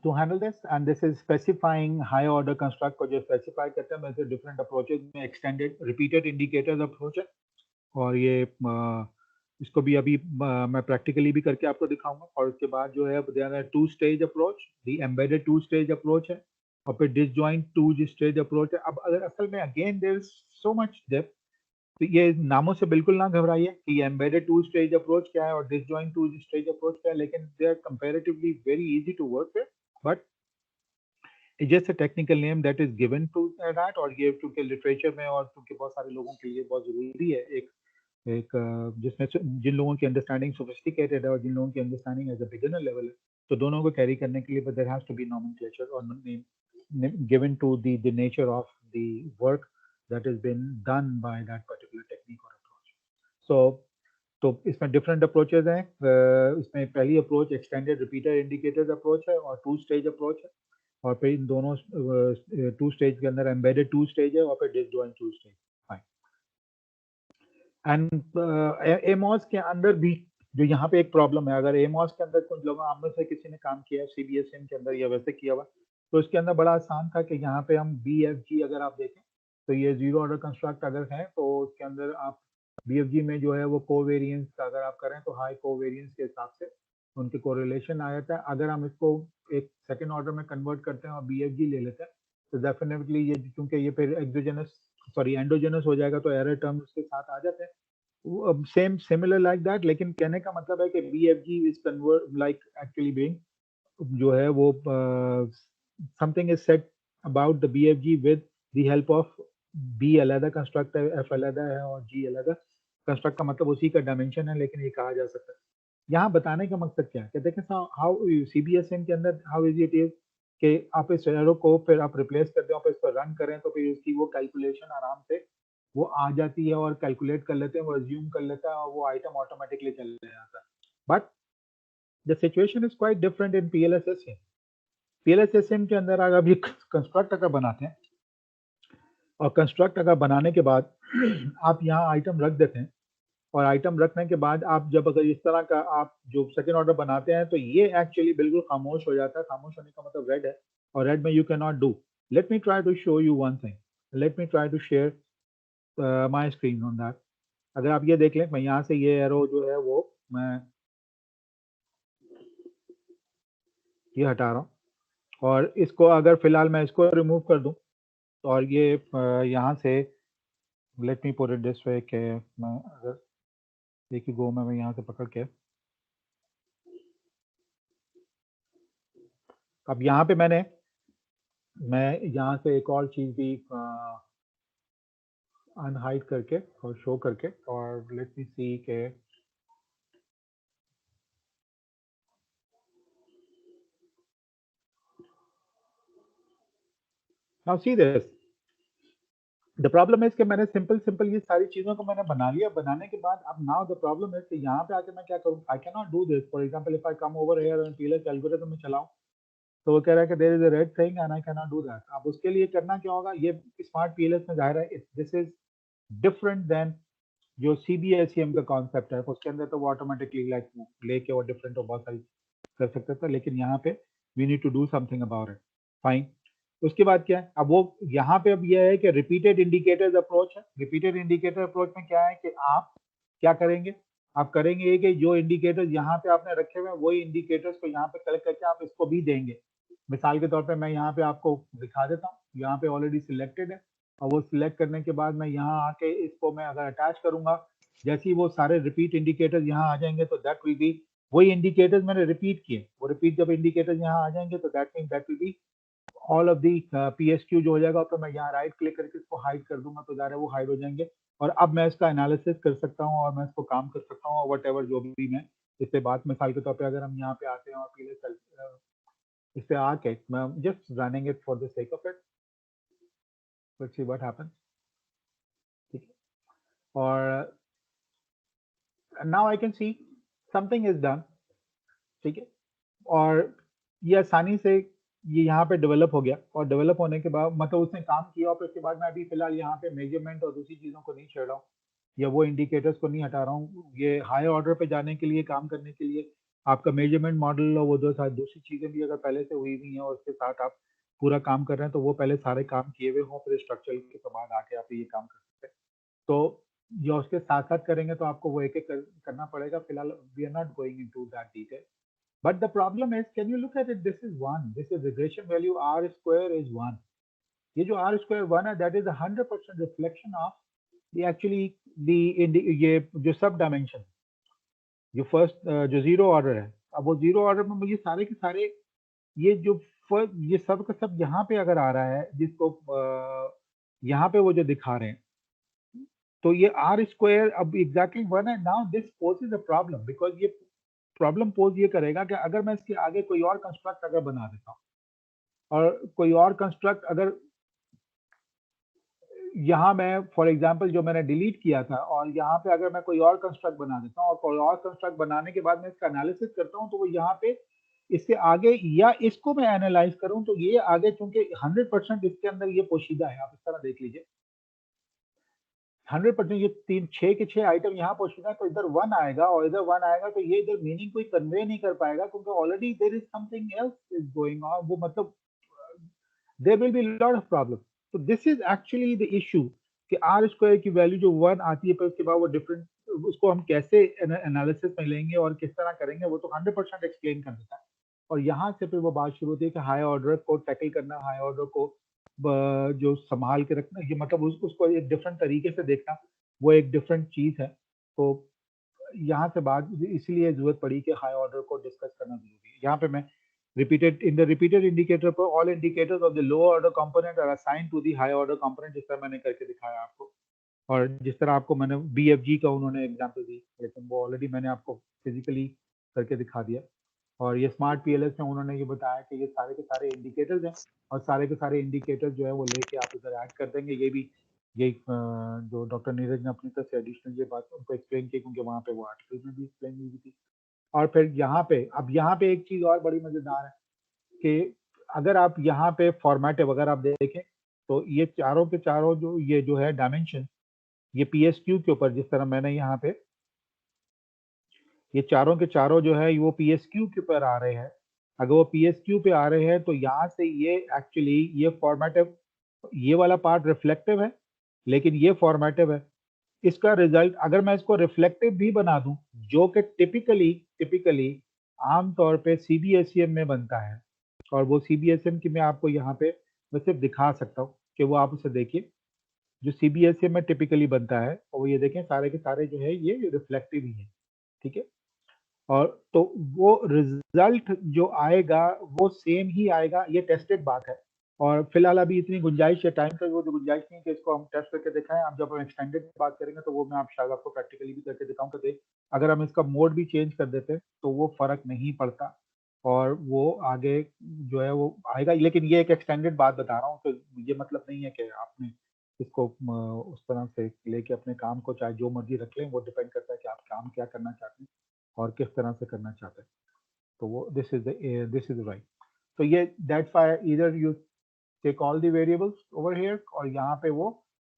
to handle this, and this is specifying high order construct को जो specify करते हैं वैसे different approaches में extended repeated indicators approach है, और ये इसको भी अभी मैं प्रैक्टिकली भी करके आपको दिखाऊंगा। और उसके बाद जो है there are two stage approach, the embedded two stage approach है, और फिर डिसजॉइंट टू स्टेज अप्रोच है। अब अगर असल में again there is so much depth, तो ये नामों से बिल्कुल ना घबराइए कि ये एम्बेडेड टू स्टेज अप्रोच क्या है और डिसजॉइंट टू स्टेज अप्रोच क्या है, लेकिन they are comparatively very easy to work with, but it's just a technical name that is given to that. और ये क्योंकि लिटरेचर में और क्योंकि बहुत सारे लोगों के लिए बहुत जरूरी है एक जिसमें जिन लोगों की अंडरस्टैंडिंग सोफिस्टिकेटेड है और जिन लोगों की understanding as a beginner level है, तो दोनों को कैरी करने के लिए but there has to be nomenclature और name given to the nature of the work that is been done by that particular technique और अप्रोच। सो तो इसमें डिफरेंट अप्रोचेज हैं। इसमें पहली approach extended repeater indicators approach है और टू स्टेज अप्रोच है, और फिर इन दोनों टू स्टेज के अंदर एम्बेडेड टू स्टेज है और फिर डिसजॉइंट टू स्टेज। एंड एमॉस के अंदर भी जो यहाँ पे एक प्रॉब्लम है, अगर एमॉस के अंदर कुछ लोग आप में से किसी ने काम किया है सीबीएसएम के अंदर या वैसे किया हुआ, तो इसके अंदर बड़ा आसान था कि यहाँ पे हम बी एफ जी अगर आप देखें तो ये जीरो ऑर्डर कंस्ट्रक्ट अगर है तो उसके अंदर आप बी एफ जी में जो है वो कोवेरियंस का अगर आप करें तो हाई कोवेरियंस के हिसाब से उनके कोरिलेशन आ जाता है। अगर हम इसको एक सेकेंड ऑर्डर में कन्वर्ट करते हैं और बी एफ जी ले लेते हैं तो डेफिनेटली ये क्योंकि ये फिर एक्सोजेनस सॉरी एंडोजेनस हो जाएगा तो एरर टर्म उसके साथ आ जाते हैं सेम सिमिलर लाइक दैट। लेकिन कहने का मतलब है कि B F G is convert like actually being जो है वो something is set about the B F G with the help of B अलग कंस्ट्रक्ट है, एफ अलग है और जी अलग कंस्ट्रक्ट का मतलब उसी का डायमेंशन है, लेकिन ये कहा जा सकता है। यहाँ बताने का मकसद क्या है कि देखें हाउ सीबीएसएम के अंदर हाउ इजी इट इज कि आप इस एरो को फिर आप रिप्लेस कर दें और फिर इस पर रन करें तो फिर उसकी वो कैलकुलेशन आराम से वो आ जाती है और कैलकुलेट कर लेते हैं, वो अज्यूम कर लेता है और वो आइटम ऑटोमेटिकली चल जाता है। But the situation is quite different in PLSSEM. PLSSEM के अंदर अगर अभी कंस्ट्रक्ट अगर बनाते हैं और कंस्ट्रक्ट अगर बनाने के बाद आप यहाँ आइटम रख देते हैं और आइटम रखने के बाद आप जब अगर इस तरह का आप जो सेकेंड ऑर्डर बनाते हैं तो ये एक्चुअली बिल्कुल खामोश हो जाता है। खामोश होने का मतलब रेड है और रेड में you can not do. Let me try to show you one thing, let me try to share my screen on that. अगर आप ये देख लें, मैं यहाँ से ये एरो जो है वो मैं ये हटा रहा हूँ और इसको अगर फिलहाल मैं इसको रिमूव कर दूँ और ये यहाँ से let me put it this way के मैं अगर एक ही गो में मैं यहाँ से पकड़ के अब यहाँ पे मैंने मैं यहाँ से एक और चीज भी अनहाइड करके और शो करके, और लेट मी सी के now see this. The problem is कि मैंने सिंपल ये सारी चीजों को मैंने बना लिया, बनाने के बाद अब नाउ द प्रॉब्लम इज कि यहाँ पे आके मैं क्या करूँ? I can not do this. For example if I come over here and PLS algorithm में चलाऊं, तो वो कह रहा है कि there is a red thing and I can not do that. अब उसके लिए करना क्या होगा? ये स्मार्ट पीएलएस में जाहिर है दिस इज डिफरेंट देन जो सीबीएसईएम का कॉन्सेप्ट है। उसके अंदर तो वो ऑटोमेटिकली लाइक लेके और डिफरेंट और बहुत सारी कर सकता था, लेकिन यहाँ पे we need to do something about it. Fine. उसके बाद क्या है? अब वो यहाँ पे अब यह है कि रिपीटेड इंडिकेटर्स अप्रोच है। रिपीटेड इंडिकेटर अप्रोच में क्या है कि आप क्या करेंगे? आप करेंगे ये कि जो इंडिकेटर्स यहाँ पे आपने रखे हुए हैं वही इंडिकेटर्स को यहाँ पे कलेक्ट करके आप इसको भी देंगे। मिसाल के तौर पे मैं यहाँ पे आपको दिखा देता हूँ, यहाँ पे ऑलरेडी सिलेक्टेड है, और वो सिलेक्ट करने के बाद मैं यहाँ आके इसको मैं अगर अटैच करूंगा, जैसे ही वो सारे रिपीट इंडिकेटर्स यहाँ आ जाएंगे तो दैट विल बी वही इंडिकेटर्स मैंने रिपीट किए। वो रिपीट जब इंडिकेटर्स यहाँ आ जाएंगे तो that mean that will be all of the PSQ जो हो जाएगा। तो मैं यहाँ राइट क्लिक करके इसको हाइड कर दूंगा तो ज़ाहिर है वो हाइड हो जाएंगे, और अब मैं इसका एनालिसिस कर सकता हूँ और मैं इसको काम कर सकता हूँ, और वट एवर जो भी मैं इससे बात, मिसाल के तौर पे अगर हम यहाँ पे आते हैं और पीले इस पे आके मैं just running it for the sake of it, let's see what happens. ठीक है, और now I can see something is done. ठीक है, और ये आसानी से ये यहाँ पे डेवलप हो गया, और डेवलप होने के बाद मतलब उसने काम किया, और फिर उसके बाद मैं अभी फिलहाल यहाँ पे मेजरमेंट और दूसरी चीज़ों को नहीं छेड़ रहा हूँ, या वो इंडिकेटर्स को नहीं हटा रहा हूँ। ये हाई ऑर्डर पे जाने के लिए, काम करने के लिए आपका मेजरमेंट मॉडल और वो दो साथ दूसरी चीज़ें भी अगर पहले से हुई हुई हैं और उसके साथ आप पूरा काम कर रहे हैं, तो वो पहले सारे काम किए हुए हों, फिर स्ट्रक्चर के बाद आके आप ये काम कर सकते हैं। तो जो उसके साथ साथ करेंगे तो आपको वो एक एक करना पड़ेगा। फिलहाल we are not going into that detail. But the problem is, can you look at it? This is 1. This is regression value R square is 1. ये जो R square 1 है, that is 100% reflection of the actually ये जो सब डायमेंशन, जो फर्स्ट जो जीरो ऑर्डर है। अब वो जीरो ऑर्डर में मुझे सारे के सारे ये जो फर्स्ट ये सब का सब यहाँ पे अगर आ रहा है, जिसको यहाँ पे वो जो दिखा रहे हैं, तो ये R स्क्वायर अब एग्जैक्टली 1 है। Now this possess a problem, because ये प्रॉब्लम पोज ये करेगा कि अगर मैं इसके आगे कोई और कंस्ट्रक्ट अगर बना देता हूँ, और कोई और कंस्ट्रक्ट अगर यहाँ मैं फॉर एग्जांपल जो मैंने डिलीट किया था, और यहाँ पे अगर मैं कोई और कंस्ट्रक्ट बना देता हूँ, और कोई और कंस्ट्रक्ट बनाने के बाद मैं इसका एनालिसिस करता हूँ, तो वो यहाँ पे इसके आगे या इसको मैं एनालाइज करूँ, तो ये आगे चूंकि 100% इसके अंदर ये पोशीदा है, आप इस तरह देख लीजिए 100% ये तीन छह के छह आइटम यहाँ पोशीदा है, तो इधर 1 आएगा और इधर 1 आएगा, तो ये इधर मीनिंग कोई कन्वे नहीं कर पाएगा, क्योंकि already there is something else is going on. वो मतलब there will be a lot of problems. So this is actually the issue कि R स्क्वायर की वैल्यू जो 1 आती है, पर उसके बाद वो डिफरेंट, उसको हम कैसे एनालिसिस में लेंगे और किस तरह करेंगे, वो तो 100% एक्सप्लेन कर देता है। और यहाँ से फिर वो बात शुरू होती है कि हाई ऑर्डर को टैकल करना, हाई ऑर्डर को जो संभाल के रखना, ये मतलब उसको एक डिफरेंट तरीके से देखना, वो एक डिफरेंट चीज है। तो यहाँ से बात इसलिए जरूरत पड़ी कि हाई ऑर्डर को डिस्कस करना जरूरी है। यहाँ पे मैं repeated indicator पर all indicators of the lower order component are assigned to the high order component, जिस तरह मैंने करके दिखाया आपको, और जिस तरह आपको मैंने BFG का उन्होंने एग्जांपल दी, लेकिन वो ऑलरेडी मैंने आपको फिजिकली करके दिखा दिया। और ये स्मार्ट पीएलएस में उन्होंने ये बताया कि ये सारे के सारे इंडिकेटर्स हैं, और सारे के सारे इंडिकेटर्स जो है वो लेके आप इधर ऐड कर देंगे। ये भी ये जो डॉक्टर नीरज ने अपनी तरफ से एडिशनल ये बात उनको एक्सप्लेन की, क्योंकि वहाँ पे वो आर्टिकल में भी एक्सप्लेन हुई थी। और फिर यहाँ पे अब यहाँ पे एक चीज और बड़ी मजेदार है कि अगर आप यहाँ पे फॉर्मेट अगर आप देखें, तो ये चारों के चारों जो ये जो है डायमेंशन, ये पीएसक्यू के ऊपर, जिस तरह मैंने यहाँ पे ये चारों के चारों जो है वो पीएसक्यू के ऊपर आ रहे हैं। अगर वो पीएसक्यू पे आ रहे हैं, तो यहाँ से ये एक्चुअली ये फॉर्मेटिव, ये वाला पार्ट रिफ्लेक्टिव है, लेकिन ये फॉर्मेटिव है। इसका रिजल्ट अगर मैं इसको रिफ्लेक्टिव भी बना दूं, जो कि टिपिकली आमतौर पे सीबीएसईएम में बनता है, और वो सीबीएसईएम की मैं आपको यहाँ पे मैं सिर्फ दिखा सकता हूँ कि वो आप उसे देखिए, जो सीबीएसईएम में टिपिकली बनता है, और वो ये देखें सारे के सारे जो है ये रिफ्लेक्टिव ही है। ठीक है, और तो वो रिजल्ट जो आएगा वो सेम ही आएगा, ये टेस्टेड बात है। और फिलहाल अभी इतनी गुंजाइश है, टाइम का वो जो गुंजाइश नहीं है कि इसको हम टेस्ट करके दिखाएं। अब जब हम एक्सटेंडेड बात करेंगे तो वो मैं आप शायद आपको प्रैक्टिकली भी करके दिखाऊंगा। देख, अगर हम इसका मोड भी चेंज कर देते हैं तो वो फर्क नहीं पड़ता और वो आगे जो है वो आएगा। लेकिन ये एक एक्सटेंडेड बात बता रहा हूँ, तो ये मतलब नहीं है कि आपने इसको उस तरह से लेके अपने काम को चाहे जो मर्जी रख लें। वो डिपेंड करता है कि आप काम क्या करना चाहते हैं और किस तरह से करना चाहते हैं। तो वो दिस इज राइट। तो ये that's why either you take all the variables over here, और यहाँ पे वो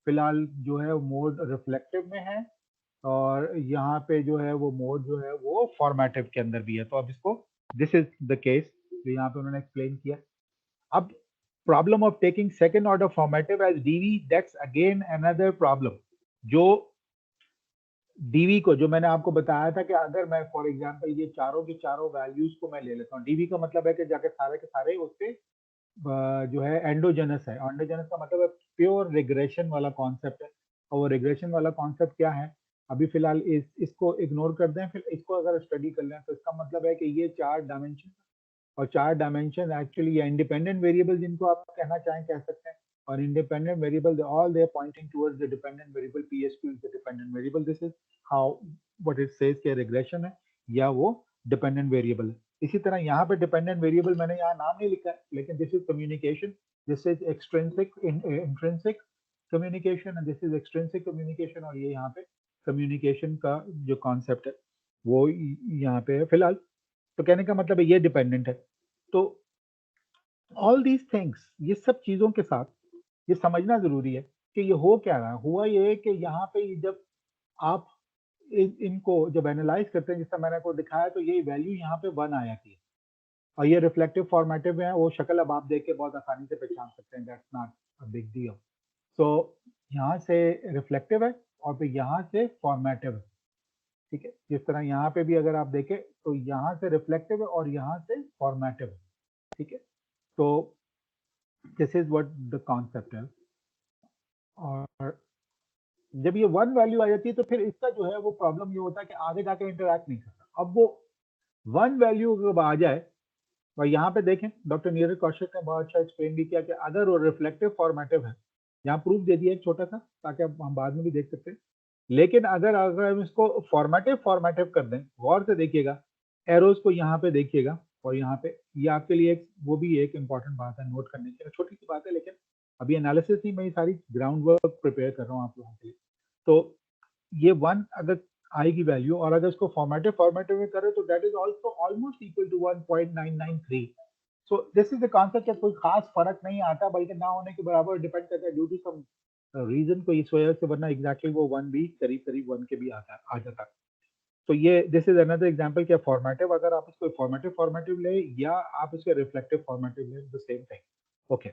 फिलहाल जो है मोड रिफ्लेक्टिव में है और यहाँ पे जो है वो मोड जो है वो फॉर्मेटिव के अंदर भी है। तो अब इसको दिस इज द केस जो यहाँ पे उन्होंने एक्सप्लेन किया। अब problem of taking second order formative as DV, that's again another problem. जो डीवी को जो मैंने आपको बताया था कि अगर मैं फॉर एग्जांपल ये चारों की चारों वैल्यूज को मैं ले लेता हूँ, डीवी का मतलब है कि जाके सारे के सारे उसके जो है एंडोजेनस है। एंडोजेनस का मतलब है प्योर रिग्रेशन वाला कॉन्सेप्ट है। और वो रिग्रेशन वाला कॉन्सेप्ट क्या है, अभी फिलहाल इसको इग्नोर कर दें, फिर इसको अगर स्टडी कर लें तो इसका मतलब है कि ये 4 डायमेंशन, और 4 डायमेंशन एक्चुअली ये इंडिपेंडेंट वेरिएबल जिनको आप कहना चाहें कह सकते हैं। और independent variable all they are pointing towards the dependent variable, PSQ is the dependent variable. This is how what it says के रिग्रेशन है या वो डिपेंडेंट वेरिएबल है। इसी तरह यहाँ पे डिपेंडेंट वेरिएबल मैंने यहाँ नाम नहीं लिखा है, लेकिन this is communication, this is extrinsic intrinsic communication and this is extrinsic communication. और ये यहाँ पे कम्युनिकेशन का जो कॉन्सेप्ट है वो यहाँ पे है फिलहाल। तो कहने का मतलब है ये डिपेंडेंट है। तो ऑल दीज थिंग्स, ये सब चीजों के साथ ये समझना जरूरी है कि ये हो क्या रहा है। हुआ ये है कि यहाँ पे जब आप इनको जब एनालाइज करते हैं, जिस तरह मैंने आपको दिखाया, तो ये वैल्यू यहाँ पे 1 आ जाती है और ये रिफ्लेक्टिव फॉर्मेटिव में है। वो शक्ल अब आप देख के बहुत आसानी से पहचान सकते हैं, that's not a big deal. So यहाँ से रिफ्लेक्टिव है और फिर यहाँ से फॉर्मेटिव है, ठीक है। जिस तरह यहाँ पे भी अगर आप देखें तो यहाँ से रिफ्लेक्टिव है और यहाँ से फॉर्मेटिव है, ठीक है। तो this is what the concept है। और जब ये 1 वैल्यू आ जाती है तो फिर इसका जो है वो प्रॉब्लम ये होता है कि आगे जाके इंटरैक्ट नहीं करता। अब वो 1 वैल्यू जब आ जाए, और यहाँ पे देखें डॉक्टर नीरज कौशिक ने बहुत अच्छा एक्सप्लेन भी किया कि अगर वो रिफ्लेक्टिव फॉर्मेटिव है, यहाँ प्रूफ दे दिया एक छोटा सा ताकि हम बाद में भी देख सकते हैं। लेकिन अगर अगर हम इसको फॉर्मेटिव फॉर्मेटिव कर दें, गौर से देखिएगा, एरोज को यहाँ पे देखिएगा और यहाँ पे, ये आपके लिए एक वो भी एक इंपॉर्टेंट बात है नोट करने की, छोटी सी बात है लेकिन अभी एनालिसिस नहीं, मैं ये सारी ग्राउंड वर्क प्रिपेयर कर रहा हूँ आप लोगों के लिए। तो ये 1 अगर आएगी वैल्यू और अगर इसको फॉर्मेटिव में करें तो that is also almost equal to 1.993। So this is the concept कि कोई खास फर्क नहीं आता, बल्कि ना होने के बराबर डिपेंड करता है ड्यू टू सम रीजन को इस वजह से, वरना एग्जैक्टली वो 1 भी करीब करीब 1 के भी आ जाता है। तो ये दिस इज अनदर एग्जांपल कि फॉर्मेटिव, अगर आप इसको फॉर्मेटिव ले या आप इसके रिफ्लेक्टिव फॉर्मेटिव ले, द सेम थिंग। ओके,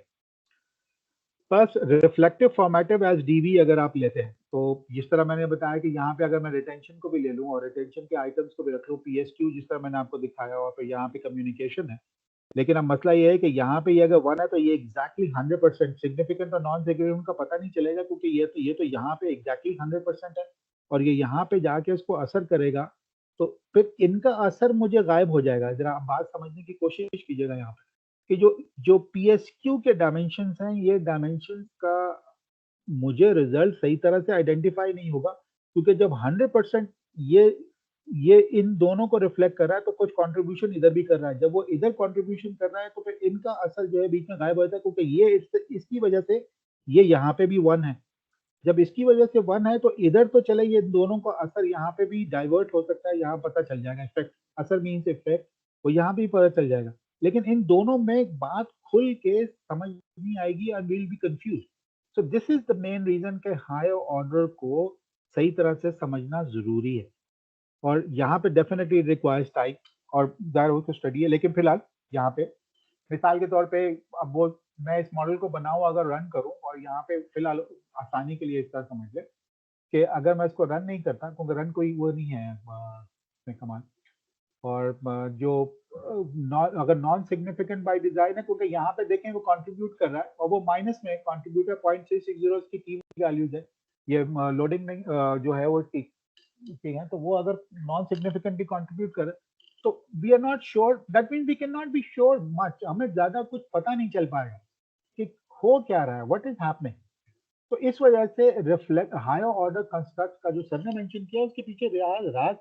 बस रिफ्लेक्टिव फॉर्मेटिव एज डीवी अगर आप लेते हैं तो जिस तरह मैंने बताया कि यहाँ पे अगर मैं रिटेंशन को भी ले लूँ और रिटेंशन के आइटम्स को भी रख लूँ, पीएसक्यू जिस तरह मैंने आपको दिखाया, और फिर यहाँ पे कम्युनिकेशन है। लेकिन अब मसला ये है कि यहाँ पे ये अगर 1 है तो ये एग्जैक्टली 100% सिग्निफिकेंट और नॉन सिग्निफिकेंट का पता नहीं चलेगा, क्योंकि ये तो यहाँ पे एग्जैक्टली 100% है और ये यहाँ पे जाके उसको असर करेगा, तो फिर इनका असर मुझे गायब हो जाएगा। जरा आप बात समझने की कोशिश कीजिएगा यहाँ पे कि जो जो पीएसक्यू के डायमेंशन हैं, ये डायमेंशन का मुझे रिजल्ट सही तरह से आइडेंटिफाई नहीं होगा, क्योंकि जब 100% ये ये इन दोनों को रिफ्लेक्ट कर रहा है तो कुछ कंट्रीब्यूशन इधर भी कर रहा है। जब वो इधर कंट्रीब्यूशन कर रहा है तो फिर इनका असर जो है बीच में गायब हो जाता है, क्योंकि ये इसकी वजह से ये यहाँ पे भी 1 है। जब इसकी वजह से 1 है तो इधर तो चले, ये दोनों का असर यहाँ पे भी डाइवर्ट हो सकता है, यहाँ पता चल जाएगा इफेक्ट, असर मीन्स इफेक्ट, वो यहाँ भी पता चल जाएगा। लेकिन इन दोनों में बात खुल के समझ नहीं आएगी और will be confuse. So this is the main reason के हायर ऑर्डर को सही तरह से समझना जरूरी है, और यहाँ पे डेफिनेटली रिक्वायर्स टाइम और दैट हो तो स्टडी है। लेकिन फिलहाल यहाँ पे मिसाल के तौर पे, अब वो मैं इस मॉडल को बनाऊं अगर रन करूं, और यहाँ पे फिलहाल आसानी के लिए इस तरह समझ ले कि अगर मैं इसको रन नहीं करता, क्योंकि रन कोई वो नहीं है इसमें कमांड, और अगर नॉन सिग्निफिकेंट बाय डिजाइन है, क्योंकि यहाँ पे देखें वो कंट्रीब्यूट कर रहा है और वो माइनस में कंट्रीब्यूटर 0.360 इसकी की वैल्यूज है, ये लोडिंग नहीं जो है वो इसकी ठीक है। तो वो अगर नॉन सिग्निफिकेंट भी कंट्रीब्यूट करे तो we are not sure, that means we can not be sure much, हमें ज्यादा कुछ पता नहीं चल पाएगा कि हो क्या रहा है, व्हाट इज हैपनिंग। तो इस वजह से रिफ्लेक्ट हायर ऑर्डर कंस्ट्रक्ट का जो सर ने मेंशन किया उसके पीछे राज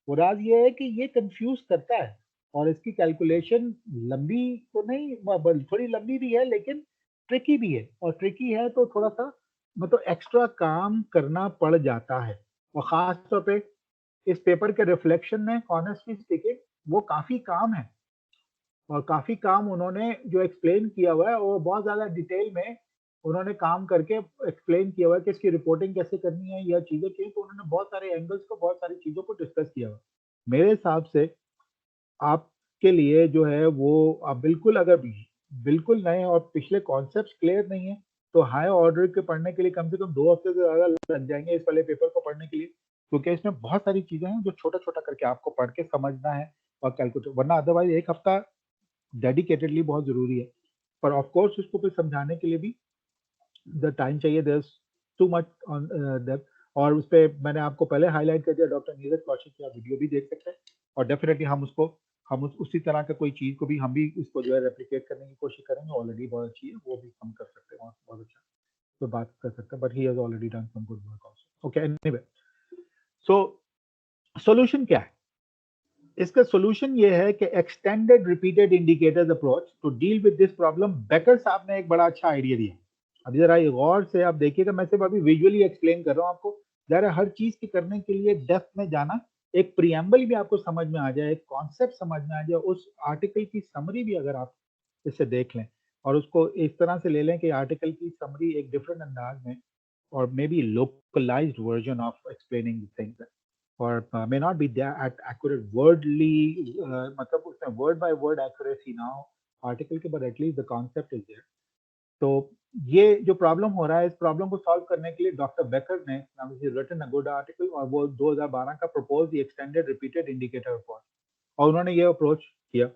वो राज ये है कि ये कंफ्यूज करता है और इसकी कैलकुलेशन लंबी तो नहीं, थोड़ी लंबी भी है लेकिन ट्रिकी भी है, और ट्रिकी है तो थोड़ा सा मतलब एक्स्ट्रा काम करना पड़ जाता है। और खास तौर पे इस पेपर के रिफ्लेक्शन में ऑनेस्टली स्पीकिंग वो काफी काम है, और काफी काम उन्होंने जो एक्सप्लेन किया हुआ है वो बहुत ज्यादा डिटेल में उन्होंने काम करके एक्सप्लेन किया हुआ है कि इसकी रिपोर्टिंग कैसे करनी है या चीजें की, तो उन्होंने बहुत सारे एंगल्स को बहुत सारी चीजों को डिस्कस किया हुआ है। मेरे हिसाब से आपके लिए जो है वो आप बिल्कुल अगर बिल्कुल नए और पिछले कॉन्सेप्ट क्लियर नहीं है तो हाई ऑर्डर के पढ़ने के लिए कम से कम 2 हफ्ते से ज्यादा लग जाएंगे इस वाले पेपर को पढ़ने के लिए, क्योंकि इसमें बहुत सारी चीजें हैं जो छोटा छोटा करके आपको पढ़ के समझना है और कैलकुलेट, वरना अदरवाइज 1 हफ्ता डेडिकेटेडली बहुत जरूरी है। पर ऑफ कोर्स उसको फिर समझाने के लिए भी द टाइम चाहिए, there is too much on that. और उस पे मैंने आपको पहले हाईलाइट कर दिया डॉक्टर नीरज कौशिक की, आप वीडियो भी देख सकते हैं, और डेफिनेटली हम उसी तरह का कोई चीज को भी हम भी उसको जो है रेप्लिकेट करने की कोशिश करेंगे। ऑलरेडी बहुत अच्छी है, वो भी हम कर सकते हैं और बहुत अच्छा तो बात कर सकते हैं, but he has already done some good work also. Okay, anyway, so solution क्या है? इसका सॉल्यूशन ये है कि extended repeated indicators approach to deal with this problem. Becker साहब ने एक बड़ा अच्छा आइडिया दिया। अभी जरा गौर से आप देखिएगा, मैं सिर्फ अभी विजुअली एक्सप्लेन कर रहा हूँ आपको, जरा हर चीज की करने के लिए डेप्थ में जाना, एक प्रियम्बल भी आपको समझ में आ जाए, एक कॉन्सेप्ट समझ में आ जाए, उस आर्टिकल की समरी भी अगर आप इससे देख लें और उसको इस तरह से ले लें कि आर्टिकल की समरी एक डिफरेंट अंदाज में और मे be localized version of explaining things, or may not be there at accurate wordly मतलब उसमें word by word accuracy ना हो आर्टिकल के, but at least the concept is there। तो ये जो प्रॉब्लम हो रहा है, इस प्रॉब्लम को सॉल्व करने के लिए डॉक्टर बेकर ने रिटन अ गुड आर्टिकल, और वो 2012 का propose the extended repeated indicator approach, और उन्होंने ये अप्रोच किया।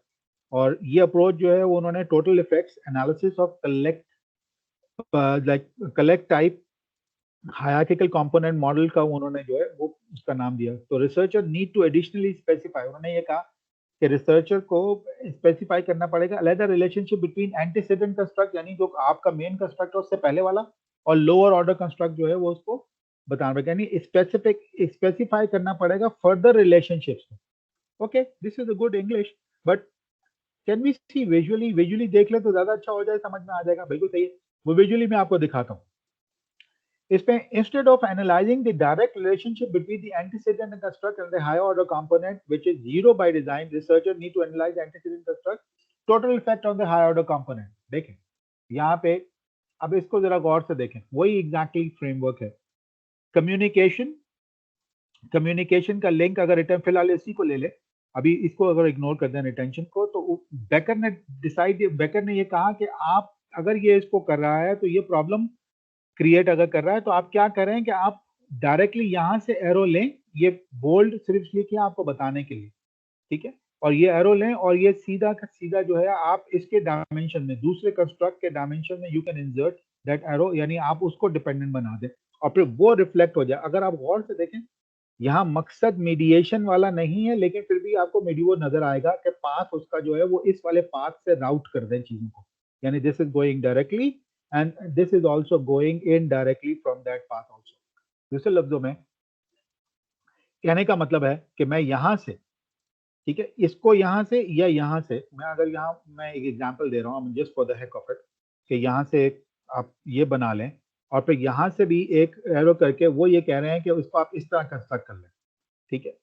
और ये अप्रोच जो है वो उन्होंने total effects analysis of collect type hierarchical component model का उन्होंने जो है वो उसका नाम दिया। तो researcher need to additionally specify, उन्होंने ये कहा कि रिसर्चर को स्पेसिफाई करना पड़ेगा अलग रिलेशनशिप बिटवीन एंटीसीडेंट कंस्ट्रक्ट, यानी जो आपका मेन कंस्ट्रक्ट है उससे पहले वाला, और लोअर ऑर्डर कंस्ट्रक्ट जो है वो उसको बताना पड़ेगा, यानी स्पेसिफाई करना पड़ेगा further relationships. Okay, this is a good English, but can we see visually? Visually देख ले तो ज्यादा अच्छा हो जाए, समझ में आ जाएगा। बिल्कुल सही है, वो विजुअली मैं आपको दिखाता हूँ। इसमें instead of analyzing the direct relationship between the antecedent and construct and the higher order component, which is zero by design, researcher need to analyze the antecedent construct total effect on the higher order component। देखें यहाँ पे, अब इसको जरा गौर से देखें, वही एग्जैक्टली फ्रेमवर्क है। कम्युनिकेशन, कम्युनिकेशन का लिंक अगर रिटर्न, फिलहाल इसी को ले ले, अभी इसको अगर इग्नोर कर दें रिटेंशन को, तो बेकर ने ये कहा कि आप अगर ये इसको कर रहा है तो ये प्रॉब्लम क्रिएट अगर कर रहा है, तो आप क्या करें कि आप डायरेक्टली यहां से एरो लें, ये बोल्ड सिर्फ इसलिए किया आपको बताने के लिए, ठीक है, और ये एरो लें और ये सीधा का सीधा जो है आप इसके डायमेंशन में, दूसरे कंस्ट्रक्ट के डायमेंशन में you can insert that arrow, यानी आप उसको डिपेंडेंट बना दें और फिर वो रिफ्लेक्ट हो जाए। अगर आप गौर से देखें, यहाँ मकसद मीडिएशन वाला नहीं है, लेकिन फिर भी आपको मीडियो नजर आएगा कि पाथ उसका जो है वो इस वाले पाथ से राउट कर दें चीजों को, यानी this is going directly and this is also going indirectly from that path also. दूसरे लफ्जों में कहने का मतलब है कि मैं यहाँ से, ठीक है, इसको यहाँ से या यहाँ से, मैं अगर यहाँ मैं एक एग्जांपल दे रहा हूँ just for the heck of it, कि यहाँ से आप ये बना लें और फिर यहाँ से भी एक एरो करके वो ये कह रहे हैं कि उसको आप इस तरह कंस्ट्रक्ट कर लें, ठीक है,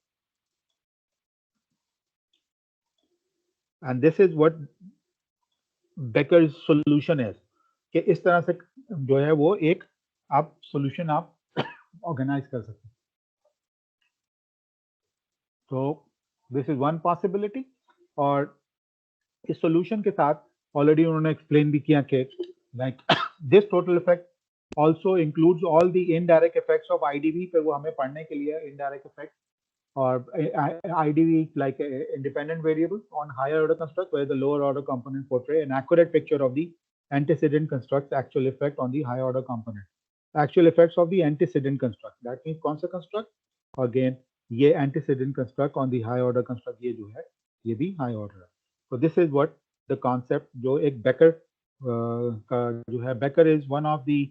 and this is what baker solution है, कि इस तरह से जो है वो एक आप सॉल्यूशन आप ऑर्गेनाइज कर सकते हैं। तो दिस इज वन पॉसिबिलिटी, और इस सॉल्यूशन के साथ ऑलरेडी उन्होंने एक्सप्लेन भी किया कि like this total effect also includes all the indirect effects of IDV, पे वो हमें पढ़ने के लिए indirect effect or IDV like a independent variable on higher order construct, where the lower order component portray an accurate picture of the antecedent construct's actual effect on the higher order component. Actual effects of the antecedent construct, that means कौन सा construct, again ये antecedent construct on the high order construct, ये जो है ये भी high order है। So this is what the concept जो एक बेकर का जो है, baker is one of the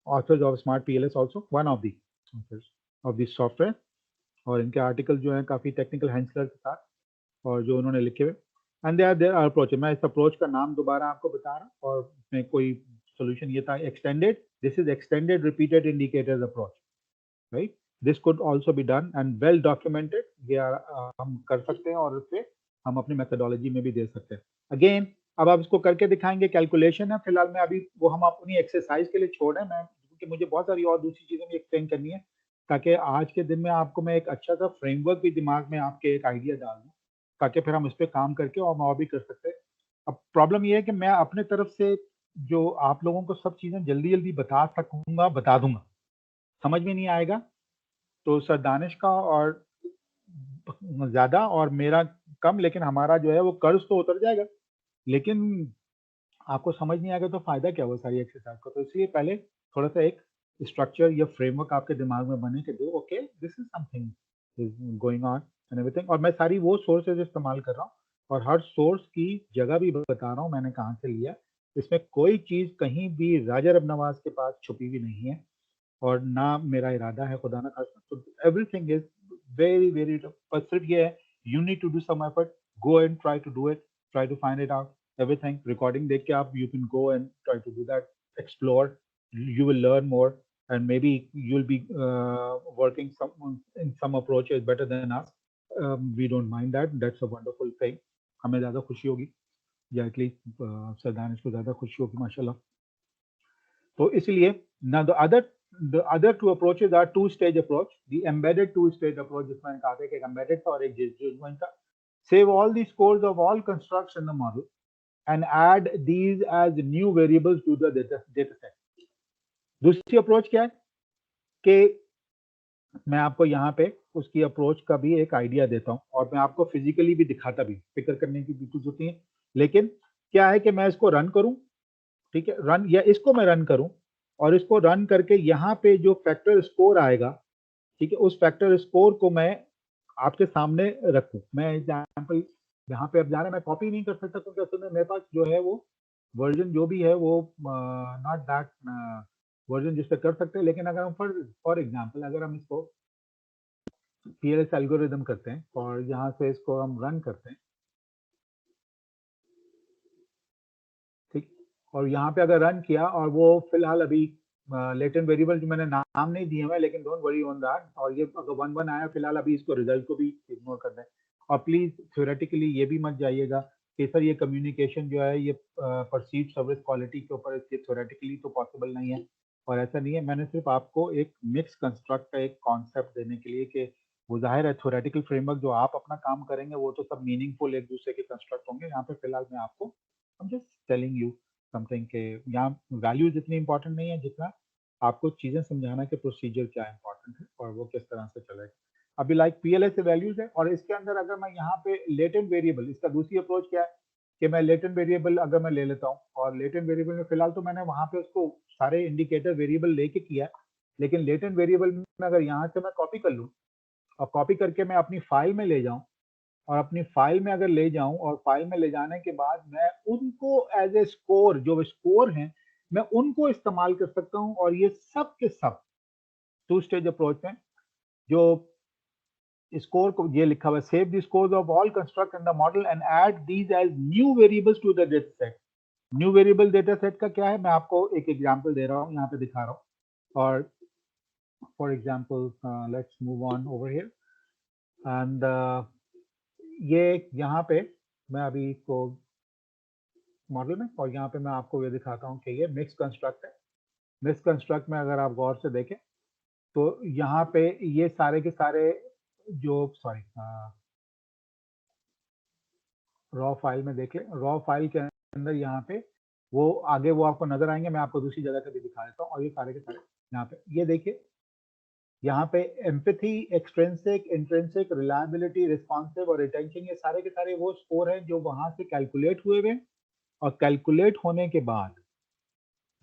author's of smart PLS, also one of the author's of this software. और इनके आर्टिकल जो है काफ़ी टेक्निकल हैंडलर के साथ और जो उन्होंने लिखे हुए, एंड देयर अप्रोच। मैं इस अप्रोच का नाम दोबारा आपको बता रहा हूँ, और उसमें कोई सोल्यूशन ये था, extended, this is extended repeated indicators approach, right. This could also be done and well documented, ये हम कर सकते हैं और उससे हम अपनी मेथोडोलॉजी में भी दे सकते हैं। अगेन अब आप इसको करके दिखाएंगे, कैलकुलेशन है फिलहाल, मैं अभी वो हम अपनी एक्सरसाइज के लिए छोड़ रहे हैं, मैं क्योंकि मुझे बहुत सारी और दूसरी चीजें भी एक्सप्लेन करनी है, ताकि आज के दिन में आपको मैं एक अच्छा सा फ्रेमवर्क भी दिमाग में आपके एक आइडिया डाल दूँ, ताकि फिर हम इस पर काम करके और भी कर सकते हैं। अब प्रॉब्लम ये है कि मैं अपने तरफ से जो आप लोगों को सब चीजें जल्दी जल्दी बता सकूंगा, बता दूंगा, समझ में नहीं आएगा तो सर दानिश का और ज्यादा और मेरा कम, लेकिन हमारा जो है वो कर्ज तो उतर जाएगा, लेकिन आपको समझ नहीं आएगा तो फायदा क्या हुआ सारी एक्सरसाइज का। तो इसलिए पहले थोड़ा सा एक स्ट्रक्चर या फ्रेमवर्क आपके दिमाग में बने कि दो okay this is something is going on and everything. और मैं सारी वो सोर्सेज इस्तेमाल कर रहा हूँ और हर सोर्स की जगह भी बता रहा हूँ मैंने कहाँ से लिया। इसमें कोई चीज कहीं भी राजा रब नवाज के पास छुपी हुई नहीं है और ना मेरा इरादा है खुदा ना खास्ता। तो एवरीथिंग इज वेरी वेरी, पर सिर्फ ये है you need to do some effort, go and try to do it, try to find it out everything। Recording देख के आप you can go and try to do that, explore, you will learn more and maybe you'll be working some in some approaches better than us. We don't mind that, that's a wonderful thing। हमें ज़्यादा खुशी होगी या एटलीस्ट सरदानिश को ज़्यादा खुशी होगी माशाल्लाह। तो इसलिए now the other two approaches are two stage approach, the embedded two stage approach जिसमें कहा था कि एक embedded था और एक disjoint था। Save all the scores of all constructs in the model and add these as new variables to the data set। दूसरी अप्रोच क्या है कि मैं आपको यहाँ पे उसकी अप्रोच का भी एक आइडिया देता हूँ और मैं आपको फिजिकली भी दिखाता भी, फिक्र करने की बिल्कुल जरूरत नहीं है। लेकिन क्या है कि मैं इसको रन करूँ, ठीक है, रन या इसको मैं रन करूँ और इसको रन करके यहाँ पे जो फैक्टर स्कोर आएगा, ठीक है, उस फैक्टर स्कोर को मैं आपके सामने रखूं। मैं एग्जाम्पल यहाँ पे अब जा रहा है, मैं कॉपी नहीं कर सकता क्योंकि असल में मेरे पास जो है वो वर्जन जो भी है वो नॉट दैट वर्जन जिस पे कर सकते हैं। लेकिन अगर हम फॉर एग्जाम्पल अगर हम इसको पीएलएस एल्गोरिदम करते हैं और यहाँ से इसको हम रन करते हैं, ठीक, और यहाँ पे अगर रन किया और वो फिलहाल अभी लेटेंट वेरिएबल जो मैंने नाम नहीं दिए हुए, लेकिन डोंट वरी ऑन दैट, और ये अगर 1 1 आया फिलहाल अभी इसको रिजल्ट को भी इग्नोर कर दें। और प्लीज थ्योरेटिकली ये भी मत जाइएगा कि सर ये कम्युनिकेशन जो है ये परसीव सर्विस क्वालिटी के ऊपर, इसके थ्योरेटिकली तो पॉसिबल नहीं है, और ऐसा नहीं है। मैंने सिर्फ आपको एक मिक्स कंस्ट्रक्ट का एक कॉन्सेप्ट देने के लिए कि वो जाहिर है थ्योरेटिकल फ्रेमवर्क जो आप अपना काम करेंगे वो तो सब मीनिंगफुल एक दूसरे के कंस्ट्रक्ट होंगे। यहाँ पे फिलहाल मैं आपको आई am just telling you something के यहाँ वैल्यूज इतनी इंपॉर्टेंट नहीं है जितना आपको चीजें समझाना कि प्रोसीजर क्या इंपॉर्टेंट है और वो किस तरह से चलेगा। अभी लाइक पीएलएस से वैल्यूज है और इसके अंदर अगर मैं यहाँ पे लेटेंट वेरिएबल, इसका दूसरी अप्रोच क्या है कि मैं लेटेंट वेरिएबल अगर मैं ले लेता हूँ और लेटेंट वेरिएबल में फिलहाल तो मैंने वहां पे उसको सारे इंडिकेटर वेरिएबल लेके किया है, लेकिन लेटेंट वेरिएबल में अगर यहाँ से मैं कॉपी कर लूँ और कॉपी करके मैं अपनी फाइल में ले जाऊं और अपनी फाइल में अगर ले जाऊं और फाइल में ले जाने के बाद मैं उनको एज ए स्कोर, जो स्कोर हैं मैं उनको इस्तेमाल कर सकता हूं। और ये सब के सब टू स्टेज अप्रोच में जो स्कोर को ये लिखा हुआ है, save the scores of all construct in the model and add these as new variables to the data set. New variable data set का क्या है, मैं आपको एक एग्जांपल दे रहा हूँ, यहाँ पे दिखा रहा हूँ। और for example let's move on over here and ये यहाँ पे मैं अभी इसको मॉडल में और यहाँ पे मैं आपको ये दिखाता हूँ कि ये मिक्स कंस्ट्रक्ट है। मिक्स कंस्ट्रक्ट में अगर आप गौर से देखें तो यहाँ पे ये सारे के सारे जो सॉरी रॉ फाइल में देख लें, रॉ फाइल के अंदर यहाँ पे वो आगे वो आपको नजर आएंगे, मैं आपको दूसरी जगह से भी दिखा देता हूँ। और ये सारे के सारे यहाँ पे ये देखिए, यहाँ पे empathy, extrinsic, intrinsic, reliability, responsive और रिटेंशन, ये सारे के सारे वो स्कोर हैं जो वहां से कैलकुलेट हुए हुए। और कैलकुलेट होने के बाद,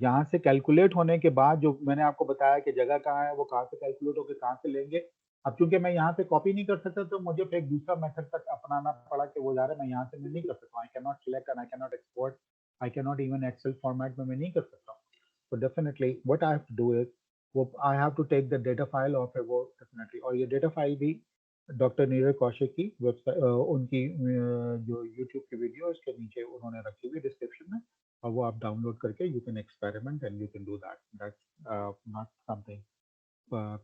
यहाँ से कैलकुलेट होने के बाद जो मैंने आपको बताया कि जगह कहाँ है, वो कहाँ से कैलकुलेट होकर कहाँ से लेंगे। अब चूंकि मैं यहाँ से कॉपी नहीं कर सकता तो मुझे फिर एक दूसरा मेथड तक अपनाना पड़ा कि वो जा रहा है, मैं यहाँ से मैं नहीं कर सकता, I can not select and I can not export I can not even excel format में मैं नहीं कर सकता हूँ. तो definitely what I have to do is, वो I have to take the data file और फिर वो डेफिनेटली, और ये डेटा फाइल भी डॉक्टर नीरज कौशिक की वेबसाइट, उनकी जो यूट्यूब की वीडियो उसके नीचे उन्होंने रखी हुई डिस्क्रिप्शन में, और वो आप डाउनलोड करके you can experiment and you can do that. That's not something,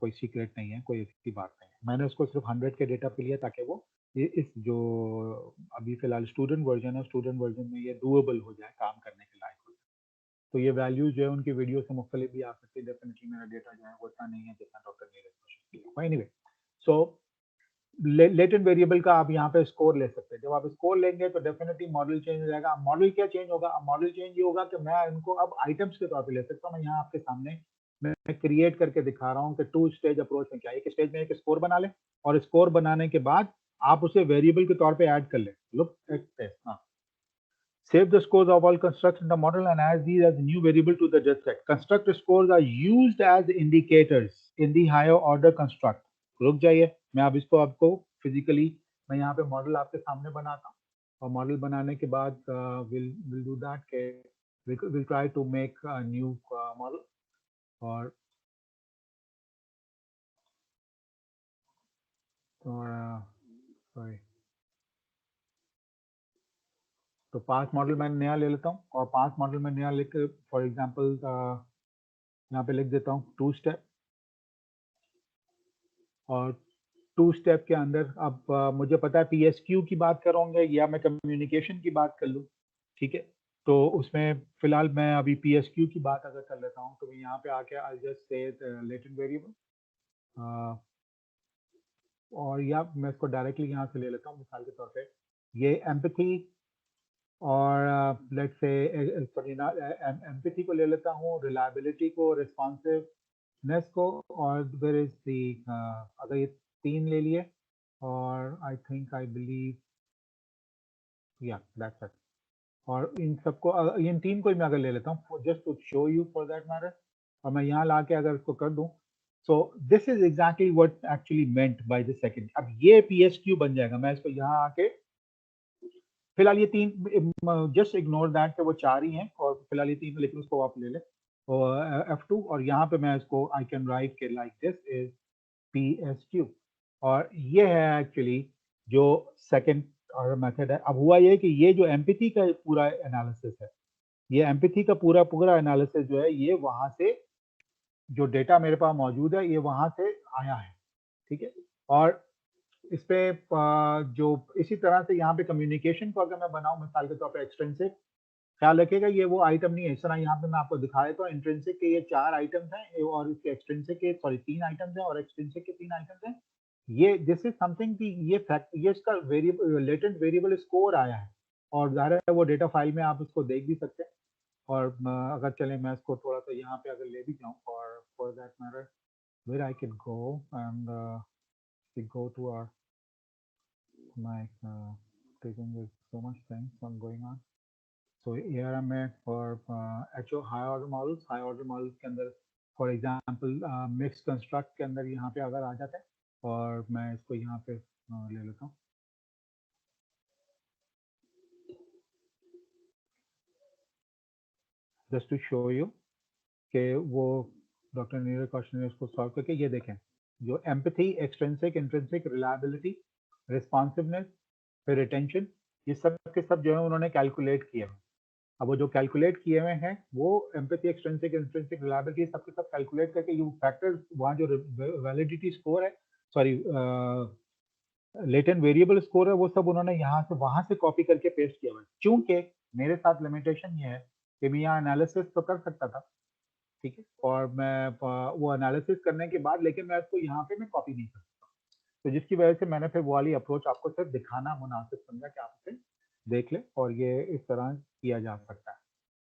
कोई सीक्रेट नहीं है, कोई ऐसी बात नहीं है. मैंने उसको सिर्फ 100 के डेटा पे लिया ताकि वो ये इस जो अभी फिलहाल स्टूडेंट वर्जन है, स्टूडेंट वर्जन में ये डूएबल हो जाए, काम करने के लायक हो जाए. तो ये वैल्यूज जो है उनकी वीडियो से मुख्तलिफ भी आ सकती है. डेफिनेटली मेरा डेटा जो है वो इतना नहीं है जितना डॉक्टर नीरज कौशिक की. एनीवे, सो लेटेंट वेरिएबल का आप यहाँ पे स्कोर ले सकते हैं. जब आप स्कोर लेंगे तो डेफिनेटली मॉडल चेंज हो जाएगा. मॉडल क्या चेंज होगा? मॉडल चेंज ये होगा कि मैं इनको अब आइटम्स के तौर पे ले सकता हूँ. मैं यहाँ आपके सामने मैं क्रिएट करके दिखा रहा हूँ कि 2 स्टेज अप्रोच में क्या है. एक स्टेज में एक स्कोर बना लें, और स्कोर बनाने के बाद आप उसे वेरिएबल के तौर पे ऐड कर लें. Look at this. Save the scores of all constructs in the model and add these as new variable to the data set. Construct scores are used as indicators in the higher order construct. रुक जाइए, मैं अब इसको आपको फिजिकली मैं यहाँ पे मॉडल आपके सामने बनाता हूँ, और मॉडल बनाने के बाद विल डू दैट के will try to make new model. और सॉरी, तो 5 मॉडल मैं नया ले लेता हूँ, और 5 मॉडल में नया लेकर फॉर एग्जांपल यहाँ पे लिख देता हूँ 2 स्टेप. और 2 स्टेप के अंदर अब मुझे पता है PSQ की बात करोगे या मैं कम्युनिकेशन की बात कर लूँ, ठीक है. तो उसमें फिलहाल मैं अभी PSQ की बात अगर कर लेता हूँ, तो मैं यहाँ पे आके आई जस्ट से लेटेंट वेरिएबल, और या मैं इसको डायरेक्टली यहाँ से ले लेता हूँ मिसाल के तौर पे. ये एम्पैथी और लेट्स से सॉरी ना, एम्पैथी को ले लेता हूँ, रिलायबिलिटी को, रिस्पॉन्सिवनेस को, और देयर इज द अगर ये 3 ले लिए, और आई थिंक आई बिलीव या दैट्स इट. और इन सबको इन 3 को ही मैं अगर ले लेता हूँ just to show you for that matter, और मैं यहाँ ला के अगर इसको कर दूँ, so this is exactly what actually meant by the second. अब ये PSQ बन जाएगा. मैं इसको यहाँ आके फिलहाल ये 3 जस्ट इग्नोर दैट कि वो 4 ही हैं, और फिलहाल ये 3, लेकिन उसको आप ले लें और F2, और यहाँ पे मैं इसको आई कैन राइट के लाइक दिस इज PSQ. और ये है एक्चुअली जो सेकंड और मेथड है. अब हुआ ये कि ये जो एम्पैथी का पूरा एनालिसिस है, ये एम्पैथी का पूरा पूरा एनालिसिस जो है ये वहां से जो डेटा मेरे पास मौजूद है ये वहां से आया है, ठीक है. और इस पे जो इसी तरह से यहाँ पे कम्युनिकेशन को अगर मैं बनाऊं मिसाल के तौर पे एक्सट्रिंसिक, ख्याल रखिएगा ये वो आइटम नहीं है. इस तरह यहाँ पे मैं आपको दिखा देता हूँ इंट्रिंसिक के ये 4 आइटम्स हैं, और इसके एक्सट्रिंसिक के सॉरी 3 आइटम्स हैं, और एक्सट्रिंसिक के 3 आइटम्स हैं. ये दिस इज समथिंग कि ये फैक्ट, ये इसका वेरिएबल लेटेंट वेरिएबल स्कोर आया है, और ज़ाहिर है वो डेटा फाइल में आप इसको देख भी सकते हैं. और अगर चले मैं इसको थोड़ा सा यहाँ पे अगर ले भी जाऊँ, और for that matter where I can go and go to our my taking with so much things on going on. So here मैं for HO high order models के अंदर for example mixed construct के अंदर यहाँ पे अगर आ जाता है, और मैं इसको यहाँ पे ले लेता हूँ. Just to show you कि वो डॉक्टर नीरज कौशिक ने उसको सॉल्व करके ये देखें, जो empathy, extrinsic, intrinsic, reliability, responsiveness, फिर रिटेंशन, ये सब के सब जो है उन्होंने कैलकुलेट किए हैं. अब वो जो कैलकुलेट किए हुए हैं वो एम्पैथी, एक्सट्रिंसिक, इंट्रिंसिक, रिलायबिलिटी सब के सब कैलकुलेट करके ये फैक्टर वहाँ जो वैलिडिटी स्कोर है, सॉरी लेटेंट वेरिएबल स्कोर है, वो सब उन्होंने यहाँ से वहाँ से कॉपी करके पेस्ट किया हुआ है. चूंकि मेरे साथ लिमिटेशन ये है कि मैं यहाँ एनालिसिस तो कर सकता था, ठीक है, और मैं वो एनालिसिस करने के बाद लेकिन मैं इसको यहाँ पे मैं कॉपी नहीं कर सकता. तो जिसकी वजह से मैंने फिर वो वाली अप्रोच आपको सिर्फ दिखाना मुनासिब समझा कि आप इसे देख लें, और ये इस तरह किया जा सकता है.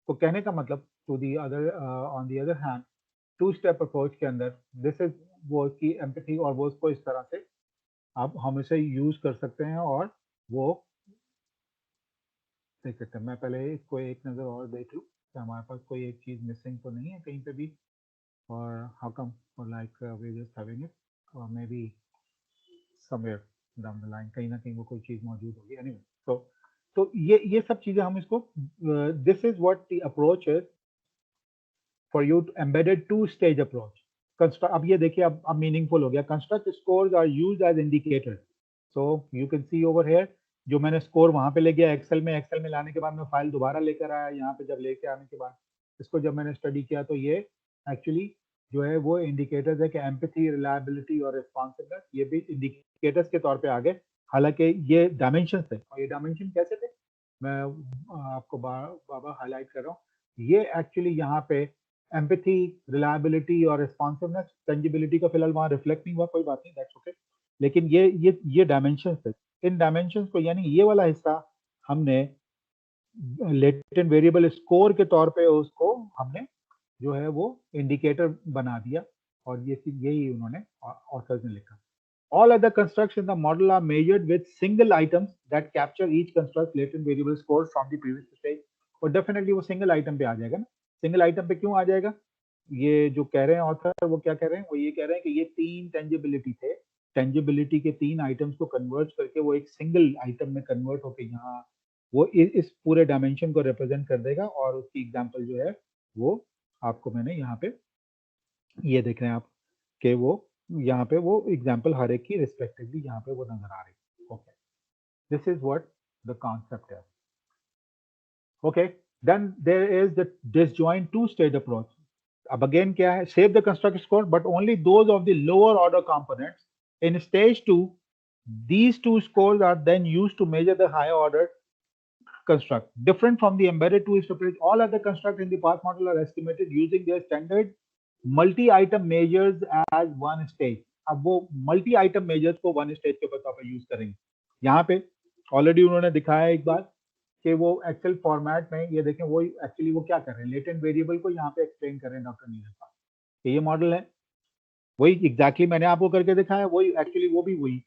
तो कहने का मतलब to the other on the other hand 2 step approach के अंदर दिस इज वो की एम्पैथी, और वो उसको इस तरह से आप हम इसे यूज कर सकते हैं, और वो देख सकते हैं. मैं पहले इसको एक नज़र और देख लूँ कि हमारे पास कोई एक चीज़ मिसिंग तो नहीं है कहीं पे भी, और हाउ कम और like we just having it, और may be somewhere down the line कहीं ना कहीं वो कोई चीज़ मौजूद होगी. एनीवे, तो तो ये सब चीजें हम इसको, this is what the approach is for you embedded two stage approach. Construct, अब ये देखिए अब मीनिंगफुल हो गया। Construct scores are used as indicators. So you can see over here, जो मैंने स्कोर वहां पे ले गया एक्सेल में लाने के बाद मैं फाइल दोबारा लेकर आया यहाँ पे। जब लेके आने के बाद इसको जब मैंने स्टडी किया तो ये एक्चुअली जो है वो इंडिकेटर्स है कि एम्पैथी, रिलायबिलिटी और रिस्पॉन्सिवनेस, ये भी इंडिकेटर्स के तौर पे आ गए। हालांकि ये डायमेंशन थे, और ये डायमेंशन कैसे थे मैं आपको बाबा हाईलाइट कर रहा हूँ। ये एक्चुअली यहाँ पे एम्पैथी, रिलायबिलिटी और रिस्पॉन्सिवनेस, टेंजिबिलिटी का फिलहाल वहाँ रिफ्लेक्ट नहीं हुआ, कोई बात नहीं, दैट्स ओके। लेकिन ये डायमेंशंस थे। इन डायमेंशंस को, यानी ये वाला हिस्सा हमने लेटेंट वेरिएबल स्कोर के तौर पे उसको हमने जो है वो इंडिकेटर बना दिया, और यही उन्होंने ऑथर्स ने लिखा। All other constructs in the model are measured with single items that capture each construct latent variable scores from the previous stage। और डेफिनेटली वो सिंगल आइटम पे आ जाएगा ना। सिंगल आइटम पे क्यों आ जाएगा? ये जो कह रहे हैं ऑथर, वो क्या कह रहे हैं? वो ये कह रहे हैं कि ये 3 टेंजिबिलिटी थे, टेंजिबिलिटी के 3 आइटम्स को कन्वर्ट करके वो एक सिंगल आइटम में कन्वर्ट होके यहाँ वो इस पूरे डायमेंशन को रिप्रेजेंट कर देगा। और उसकी एग्जांपल जो है वो आपको मैंने यहाँ पे ये देख रहे हैं आप कि वो यहाँ पे वो एग्जांपल हर एक की रिस्पेक्टिवली यहाँ पे वो नजर आ रही है। Okay, this is what the concept है। Okay, then there is the disjoint two stage approach. अब अगेन क्या है? Save the construct score but only those of the lower order components in stage 2। these two scores are then used to measure the higher order construct. Different from the embedded 2 approach, all other constructs in the path model are estimated using their standard multi-item measures as one stage। अब वो मल्टी आइटम मेजर्स को वन स्टेज के तौर पर यूज करेंगे। यहाँ पे ऑलरेडी उन्होंने दिखाया एक बार कि वो एक्सेल फॉर्मेट में, ये देखें वो एक्चुअली वो क्या कर रहे हैं, लेटेंट वेरिएबल को यहाँ पे एक्सप्लेन कर रहे हैं डॉक्टर नीरज साहब कि ये मॉडल है। वही एग्जैक्टली मैंने आपको करके दिखाया, वही एक्चुअली वो भी वही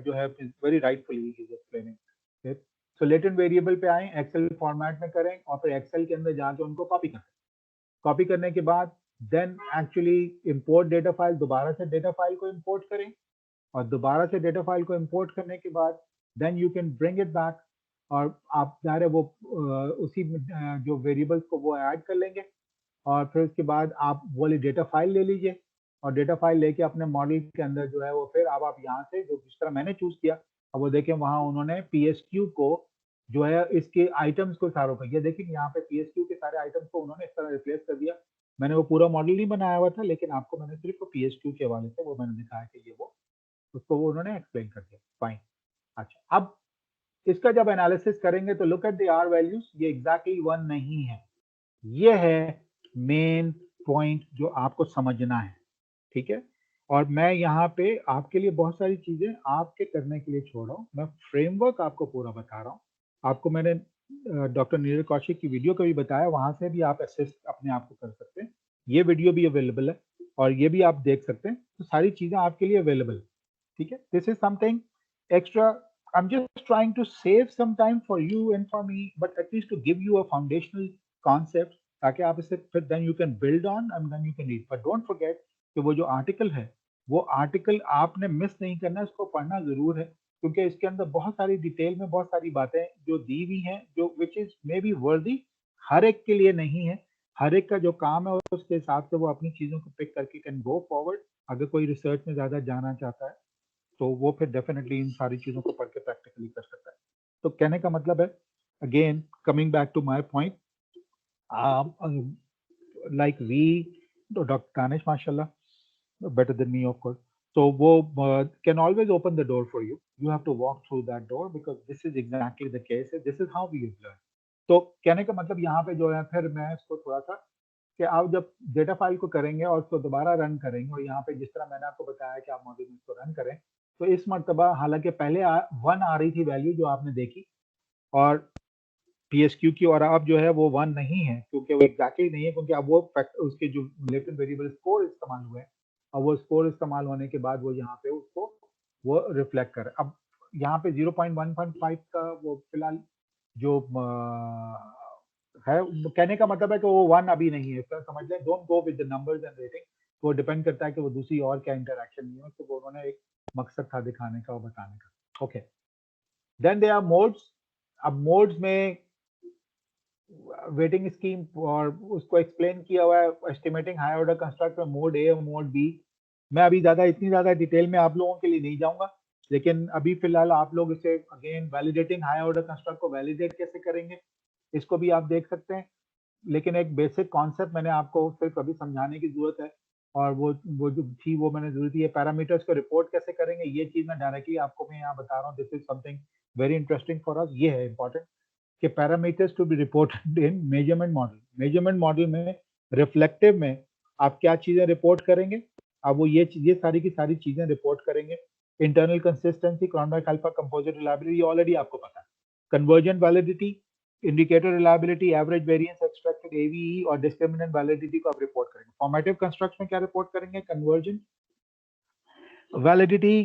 जो है very rightfully is explaining. So latent variable पे आए, एक्सेल फॉर्मेट में करें, और फिर एक्सेल के अंदर जाके उनको कॉपी करें। कॉपी करने के बाद then actually import data file, दोबारा से डेटा फाइल को इंपोर्ट करें, और दोबारा से डेटा फाइल को इंपोर्ट करने के बाद then you can bring it back, और आप जा रहे वो उसी जो वेरिएबल्स को वो ऐड कर लेंगे, और फिर उसके बाद आप वो वाली डेटा फाइल ले लीजिए, और डेटा फाइल लेके अपने मॉडल के अंदर जो है वो फिर अब आप यहाँ से जो जिस तरह मैंने चूज किया, अब वो देखें वहाँ उन्होंने PSQ को जो है इसके आइटम्स को सारों का, ये देखिए यहाँ पे PSQ के सारे आइटम्स को उन्होंने इस तरह रिप्लेस कर दिया। मैंने वो पूरा मॉडल नहीं बनाया हुआ था, लेकिन आपको मैंने सिर्फ PSQ के हवाले से वो मैंने दिखाया कि ये वो उसको वो उन्होंने एक्सप्लेन कर दिया। फाइन। अच्छा, अब इसका जब एनालिसिस करेंगे तो look at the R values, ये एग्जैक्टली 1 नहीं है। ये है मेन पॉइंट जो आपको समझना है, ठीक है। और मैं यहाँ पे आपके लिए बहुत सारी चीजें आपके करने के लिए छोड़ रहा हूँ, मैं फ्रेमवर्क आपको पूरा बता रहा हूँ। आपको मैंने डॉक्टर नीरज कौशिक की वीडियो का भी बताया, वहां से भी आप असेस अपने आप को कर सकते हैं। ये वीडियो भी अवेलेबल है और ये भी आप देख सकते हैं, तो सारी चीजें आपके लिए अवेलेबल, ठीक है। This is something extra, I am just trying to save some time for you and for me, but at least to give you a foundational concept, ताकि आप इसे फिर then you can build on and then you can read. But don't forget कि वो जो आर्टिकल है, वो आर्टिकल आपने मिस नहीं करना, इसको पढ़ना जरूर है, क्योंकि इसके अंदर बहुत सारी डिटेल में बहुत सारी बातें जो दी हुई हैं, जो which is may be worthy, हर एक के लिए नहीं है। हर एक का जो काम है उसके हिसाब से वो अपनी चीजों को पिक करके कैन गो फॉरवर्ड। अगर कोई रिसर्च में ज्यादा जाना चाहता है तो वो फिर डेफिनेटली इन सारी चीजों को पढ़ के प्रैक्टिकली कर सकता है। तो कहने का मतलब है, again coming back to my point, like we, Dr. Danish, mashallah, better than me, of course. So wo can always open the door for you. You have to walk through that door because this is exactly the case. This is how we learn. तो कहने का मतलब यहाँ पे जो है, फिर मैं इसको थोड़ा सा कि आप जब डेटा फाइल को करेंगे और उसको दोबारा रन करेंगे, और यहाँ पे जिस तरह मैंने आपको बताया कि आप मॉड्यूल में इसको रन करें, तो इस मरतबा हालांकि पहले 1 आ रही थी वैल्यू जो आपने देखी और PSQ की, और अब जो है वो 1 नहीं है, क्योंकि वो एग्जैक्टली नहीं है, क्योंकि अब वो उसके जो लेटेंट वेरिएबल स्कोर इस्तेमाल हुए हैं, और वो स्कोर इस्तेमाल होने के बाद वो यहाँ पे उसको वो रिफ्लेक्ट करे। अब यहाँ पे 0.1.5 का वो फिलहाल जो है, कहने का मतलब है कि वो 1 अभी नहीं है, इसका समझ लें। Don't go with the numbers and rating, वो डिपेंड करता है कि वो दूसरी और क्या इंटरेक्शन नहीं है, तो वो उन्होंने एक मकसद था दिखाने का और बताने का। Okay, then there are modes अब मोड्स में वेटिंग स्कीम और उसको एक्सप्लेन किया हुआ है, एस्टिमेटिंग हाई ऑर्डर कंस्ट्रक्ट में मोड ए और मोड बी। मैं अभी इतनी ज्यादा डिटेल में आप लोगों के लिए नहीं जाऊंगा, लेकिन अभी फिलहाल आप लोग इसे again validating high order construct को वैलिडेट कैसे करेंगे इसको भी आप देख सकते हैं। लेकिन एक बेसिक कॉन्सेप्ट मैंने आपको सिर्फ अभी समझाने की जरूरत है, और वो जो थी वो मैंने जरूरत है, पैरामीटर्स को रिपोर्ट कैसे करेंगे ये चीज मैं डायरेक्टली आपको मैं यहाँ बता रहा हूँ। This is something very interesting for us. ये है इंपॉर्टेंट कि parameters to be reported in measurement model. Measurement model में रिफ्लेक्टिव में आप क्या चीजें रिपोर्ट करेंगे, अब वो ये सारी की सारी चीजें रिपोर्ट करेंगे। Internal consistency, chronometric alpha, composite reliability, ये ऑलरेडी आपको पता है। Convergent validity, indicator reliability, average variance extracted, AVE और डिस्क्रिमिनेंट वैलिडिटी को आप रिपोर्ट करेंगे। फॉर्मेटिव कंस्ट्रक्ट में क्या रिपोर्ट करेंगे, convergent validity,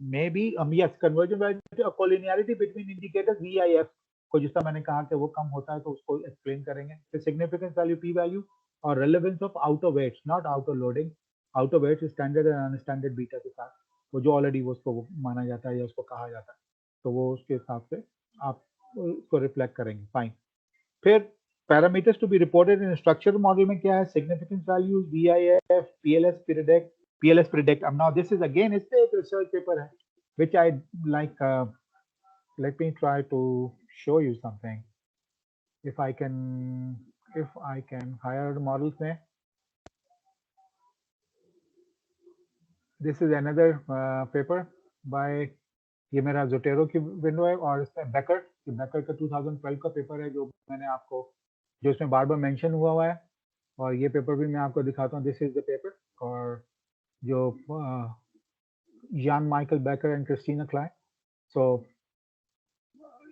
maybe yes, conversion validity और collinearity between indicators VIF को जिसका मैंने कहा कि वो कम होता है तो उसको एक्सप्लेन करेंगे। फिर सिग्निफिकेंस वैल्यू, पी वैल्यू और relevance of outer weights, not outer loading. Outer weights standard and unstandard beta के साथ वो जो ऑलरेडी वो उसको माना जाता है या उसको कहा जाता है, तो वो उसके हिसाब से आप उसको रिफ्लेक्ट करेंगे। फाइन। फिर parameters to be reported in structural model में क्या है, significance values, VIF, PLS predict. Now this is again it's a research paper है, which I like. Let me try to show you something. If I can hire models में, this is another paper by, ये मेरा जोटेरो की विंडो है और इसमें बेकर का 2012 का पेपर है जो मैंने आपको, जो इसमें बार बार मेंशन हुआ है, और ये पेपर भी मैं आपको दिखाता हूँ। दिस इज द पेपर, और जो John Michael Baker and Christina Klein, so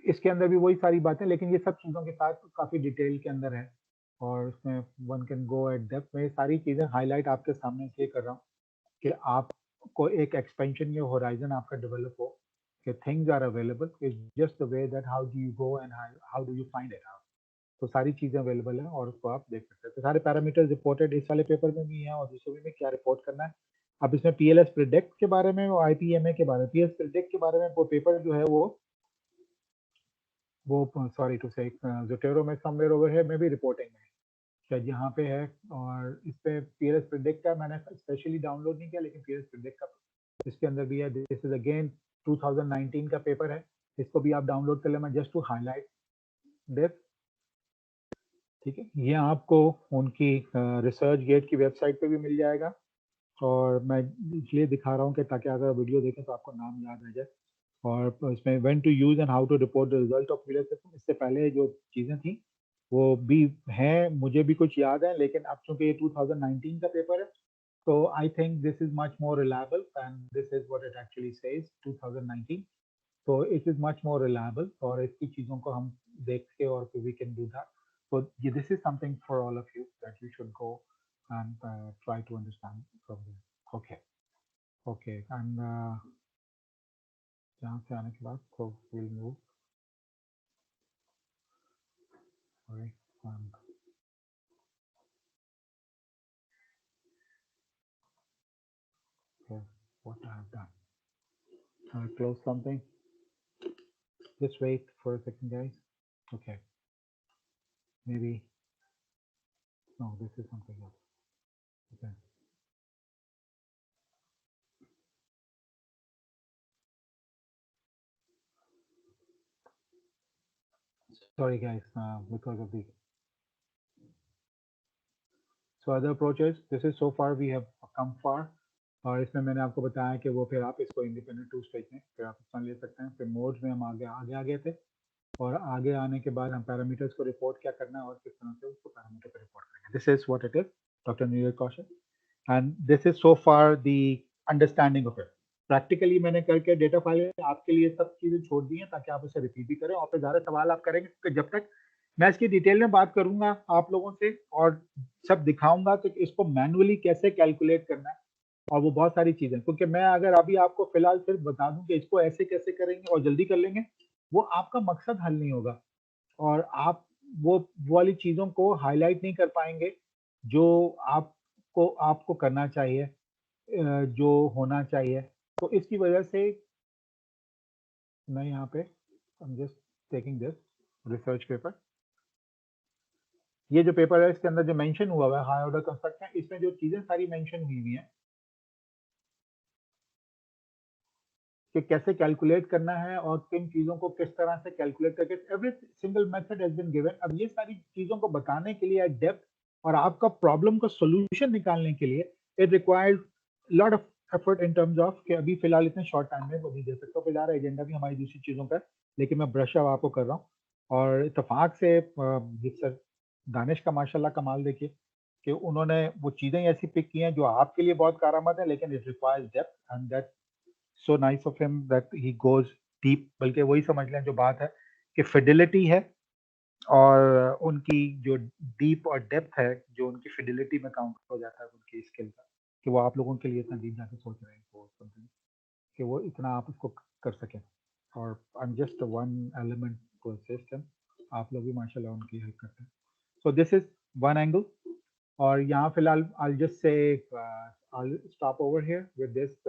इसके अंदर भी वही सारी बातें, लेकिन ये सब चीज़ों के साथ काफ़ी डिटेल के अंदर है, और उसमें one can go at depth. मैं ये सारी चीज़ें हाईलाइट आपके सामने इसलिए कर रहा हूँ कि आपको एक एक्सपेंशन या होराइजन आपका डेवलप हो कि things are available, it's just the way that how do you go and how do you find it out. तो सारी चीज़ें अवेलेबल हैं और उसको आप देख सकते हैं। तो सारे पैरामीटर्स रिपोर्टेड इस वाले पेपर में भी हैं और दूसरे में क्या रिपोर्ट करना है। अब इसमें PLS प्रिडिक्ट के बारे में और IPMA के बारे में, PLS प्रिडिक्ट के बारे में वो पेपर जो है वो सॉरी टू से जोटेरो में समवेयर ओवर है, में भी रिपोर्टिंग है शायद यहाँ पे है, और इस पे PLS प्रिडिक्ट का मैंने स्पेशली डाउनलोड नहीं किया, लेकिन PLS प्रिडिक्ट का इसके अंदर भी है। दिस इज अगेन 2019 का पेपर है, इसको भी आप डाउनलोड कर लेना जस्ट टू हाईलाइट दिस। ठीक है, ये आपको उनकी रिसर्च गेट की वेबसाइट पे भी मिल जाएगा, और मैं इसलिए दिखा रहा हूँ कि ताकि अगर वीडियो देखें तो आपको नाम याद आ जाए। और इसमें when to use and how to report the result of PLS system, इससे पहले जो चीज़ें थी वो भी हैं, मुझे भी कुछ याद है, लेकिन अब चूंकि ये 2019 का पेपर है तो I think this is much more reliable and this is what it actually says 2019। तो it is much more reliable, और इसकी चीज़ों को हम देख के और we can do that. So this is something for all of you that you should go and try to understand from there. Okay, okay, and यहाँ से आने के बाद so we'll move. Sorry, okay, what I have done. I'll close something. Just wait for a second, guys. Okay, maybe no, this is something else. Okay. Sorry, guys, because of the so other approaches. This is so far we have come far. और इसमें मैंने आपको बताया कि वो फिर आप इसको इंडिपेंडेंट टू स्टेज में फिर आप इसमें ले सकते हैं। फिर मोड्स में हम आगे थे, और आगे आने के बाद हम पैरामीटर्स को रिपोर्ट क्या करना है और किस तरह से उसको पैरामीटर को रिपोर्ट करेंगे। This is what it is, doctor Neeraj Kaushal, and this is so far the understanding of it. Practically मैंने करके डेटा फाइल आपके लिए सब चीज़ें छोड़ दी हैं ताकि आप उसे रिपीट भी करें, और फिर ज़्यादा सवाल आप करेंगे, क्योंकि जब तक मैं इसकी डिटेल में बात करूंगा आप लोगों से और सब दिखाऊंगा तो इसको मैनुअली कैसे कैलकुलेट करना है, और वो बहुत सारी चीजें, क्योंकि मैं अगर अभी आपको फिलहाल सिर्फ बता दूं कि इसको ऐसे कैसे करेंगे और जल्दी कर लेंगे, वो आपका मकसद हल नहीं होगा, और आप वो वाली चीजों को हाईलाइट नहीं कर पाएंगे जो आपको करना चाहिए, जो होना चाहिए। तो इसकी वजह से मैं यहाँ पे I'm just taking this research paper. ये जो पेपर है इसके अंदर जो मेंशन हुआ हुआ है हाई ऑर्डर कंस्ट्रक्शन, इसमें जो चीजें सारी मेंशन हुई हुई हैं कि कैसे कैलकुलेट करना है और किन चीजों को किस तरह से कैलकुलेट करके, every single method has been given. अब ये सारी चीजों को बताने के लिए एट डेप्थ और आपका प्रॉब्लम का सोल्यूशन निकालने के लिए it required lot of effort in terms of कि अभी फिलहाल इतने शॉर्ट टाइम में वो नहीं दे सकता, फिलहाल एजेंडा भी हमारी दूसरी चीजों का, लेकिन मैं ब्रश अप आपको कर रहा हूँ। और इतफाक से सर दानिश का माशाल्लाह कमाल देखिए कि उन्होंने वो चीजें ऐसी पिक की हैं जो आपके लिए बहुत कारआमद है, लेकिन it requires depth and that so nice of him that he goes deep. बल्कि वही समझ लें जो बात है कि फिडिलिटी है और उनकी जो डीप और डेप्थ है जो उनकी फिडिलिटी में काउंट हो जाता है उनकी स्किल का, कि वो आप लोगों के लिए इतना डीप जाके सोच रहे हैं वो समथिंग कि वो इतना आप उसको कर सकें। और I am just one element to assist him, आप लोग भी माशाल्लाह उनकी हेल्प करते हैं। So this is one angle. और यहाँ फिलहाल I just say I stop over here with this